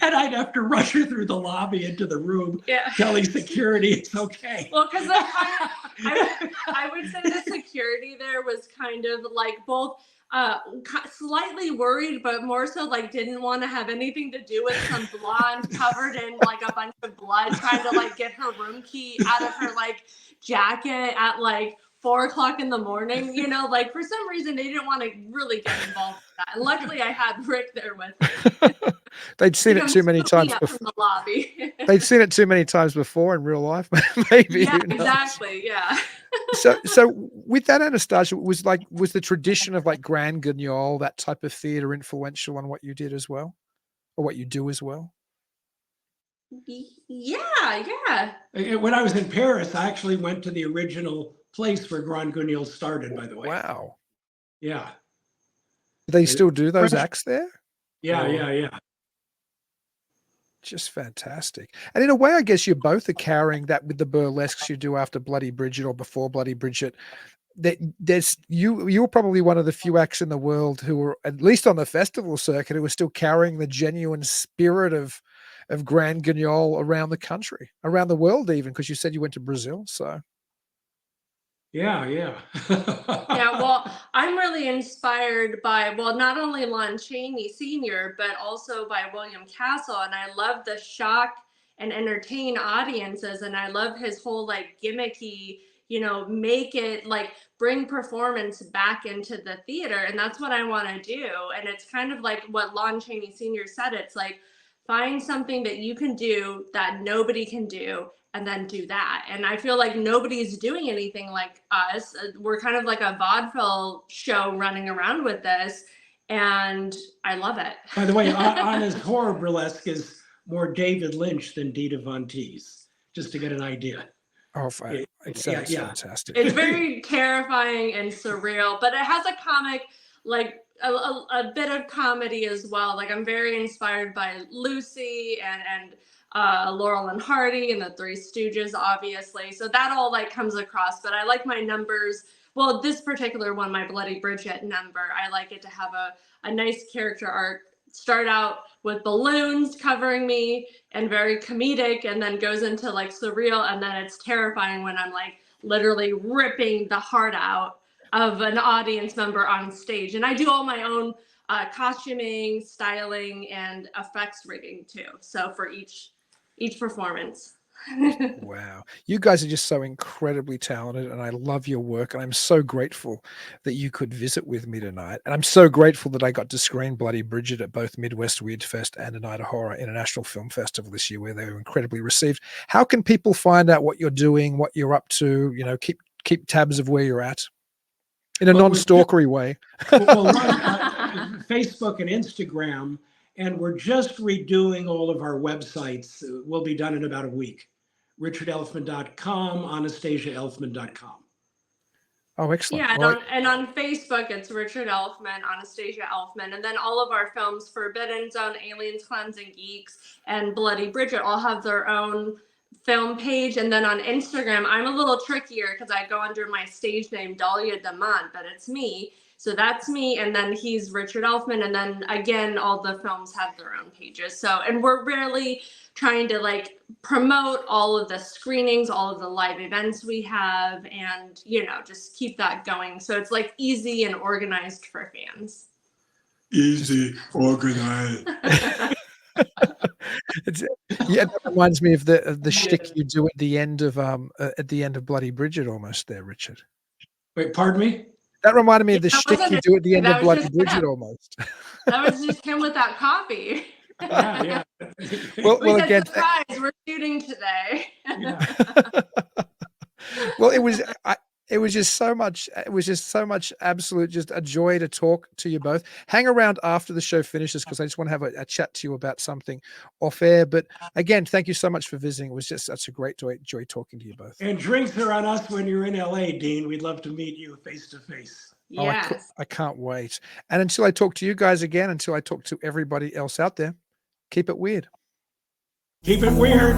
Speaker 4: and I'd have to rush her through the lobby into the room, telling security it's okay.
Speaker 5: Well, because I would say the security there was kind of like both slightly worried, but more so like didn't want to have anything to do with some blonde covered in like a bunch of blood trying to like get her room key out of her like jacket at like 4 o'clock in the morning, you know, like for some reason they didn't want to really get involved with that. And luckily I had Rick there with me.
Speaker 3: They'd seen it too many times before.
Speaker 5: The lobby.
Speaker 3: They'd seen it too many times before in real life, maybe.
Speaker 5: Yeah, exactly. Yeah.
Speaker 3: So with that, Anastasia, was the tradition of like Grand Guignol, that type of theater, influential on what you did as well, or what you do as well?
Speaker 5: Yeah.
Speaker 4: When I was in Paris, I actually went to the original place where Grand Guignol started, by the way.
Speaker 3: Wow.
Speaker 4: Yeah.
Speaker 3: Do they still do those acts there?
Speaker 4: Yeah.
Speaker 3: Just fantastic. And in a way, I guess you both are carrying that with the burlesques you do after Bloody Bridget or before Bloody Bridget. You were probably one of the few acts in the world who were, at least on the festival circuit, who were still carrying the genuine spirit of Grand Guignol around the country, around the world even, because you said you went to Brazil. So
Speaker 4: yeah.
Speaker 5: Yeah, well, I'm really inspired by, not only Lon Chaney Sr., but also by William Castle. And I love the shock and entertain audiences. And I love his whole like gimmicky, make it like bring performance back into the theater. And that's what I want to do. And it's kind of like what Lon Chaney Sr. said. It's like, find something that you can do that nobody can do, and then do that. And I feel like nobody's doing anything like us. We're kind of like a vaudeville show running around with this, and I love it.
Speaker 4: By the way, Anna's horror burlesque is more David Lynch than Dita Von Teese, just to get an idea.
Speaker 3: Oh, it sounds fantastic.
Speaker 5: It's very terrifying and surreal, but it has a comic, like a bit of comedy as well. Like I'm very inspired by Lucy and Laurel and Hardy and the Three Stooges, obviously. So that all like comes across, but I like my numbers. Well, this particular one, my Bloody Bridget number, I like it to have a nice character arc. Start out with balloons covering me and very comedic, and then goes into like surreal, and then it's terrifying when I'm like literally ripping the heart out of an audience member on stage. And I do all my own costuming, styling, and effects rigging too. So for each performance.
Speaker 3: Wow. You guys are just so incredibly talented, and I love your work. And I'm so grateful that you could visit with me tonight. And I'm so grateful that I got to screen Bloody Bridget at both Midwest Weird Fest and A Night of Horror International Film Festival this year, where they were incredibly received. How can people find out what you're doing, what you're up to, keep tabs of where you're at in a non-stalkery way?
Speaker 4: We'll run Facebook and Instagram, and we're just redoing all of our websites. We'll be done in about a week. RichardElfman.com, AnastasiaElfman.com.
Speaker 3: Oh, excellent.
Speaker 5: Yeah, and on Facebook, it's Richard Elfman, Anastasia Elfman, and then all of our films, Forbidden Zone, Aliens, Clowns, and Geeks, and Bloody Bridget, all have their own film page. And then on Instagram, I'm a little trickier because I go under my stage name, Dahlia Damont, but it's me. So that's me, and then he's Richard Elfman, and then again, all the films have their own pages. So, and we're really trying to promote all of the screenings, all of the live events we have, and just keep that going. So it's easy and organized for fans.
Speaker 6: Easy, organized.
Speaker 3: That reminds me of the shtick you do at the end of Bloody Bridget, almost there, Richard.
Speaker 4: Wait, pardon me?
Speaker 3: That reminded me of the shtick you do at the end of Bloody Bridget,
Speaker 5: him.
Speaker 3: almost.
Speaker 5: That was just him with that coffee.
Speaker 4: Yeah.
Speaker 3: Well,
Speaker 5: we
Speaker 3: again,
Speaker 5: surprise. We're shooting today.
Speaker 4: Yeah.
Speaker 3: Well, it was just so much absolute, just a joy to talk to you both. Hang around after the show finishes, because I just want to have a chat to you about something off air. But again, thank you so much for visiting. It was just such a great joy talking to you both.
Speaker 4: And drinks are on us when you're in LA, Dean. We'd love to meet you face to face.
Speaker 5: Yes.
Speaker 3: Oh, I can't wait. And until I talk to you guys again, until I talk to everybody else out there, keep it weird.
Speaker 4: Keep it weird.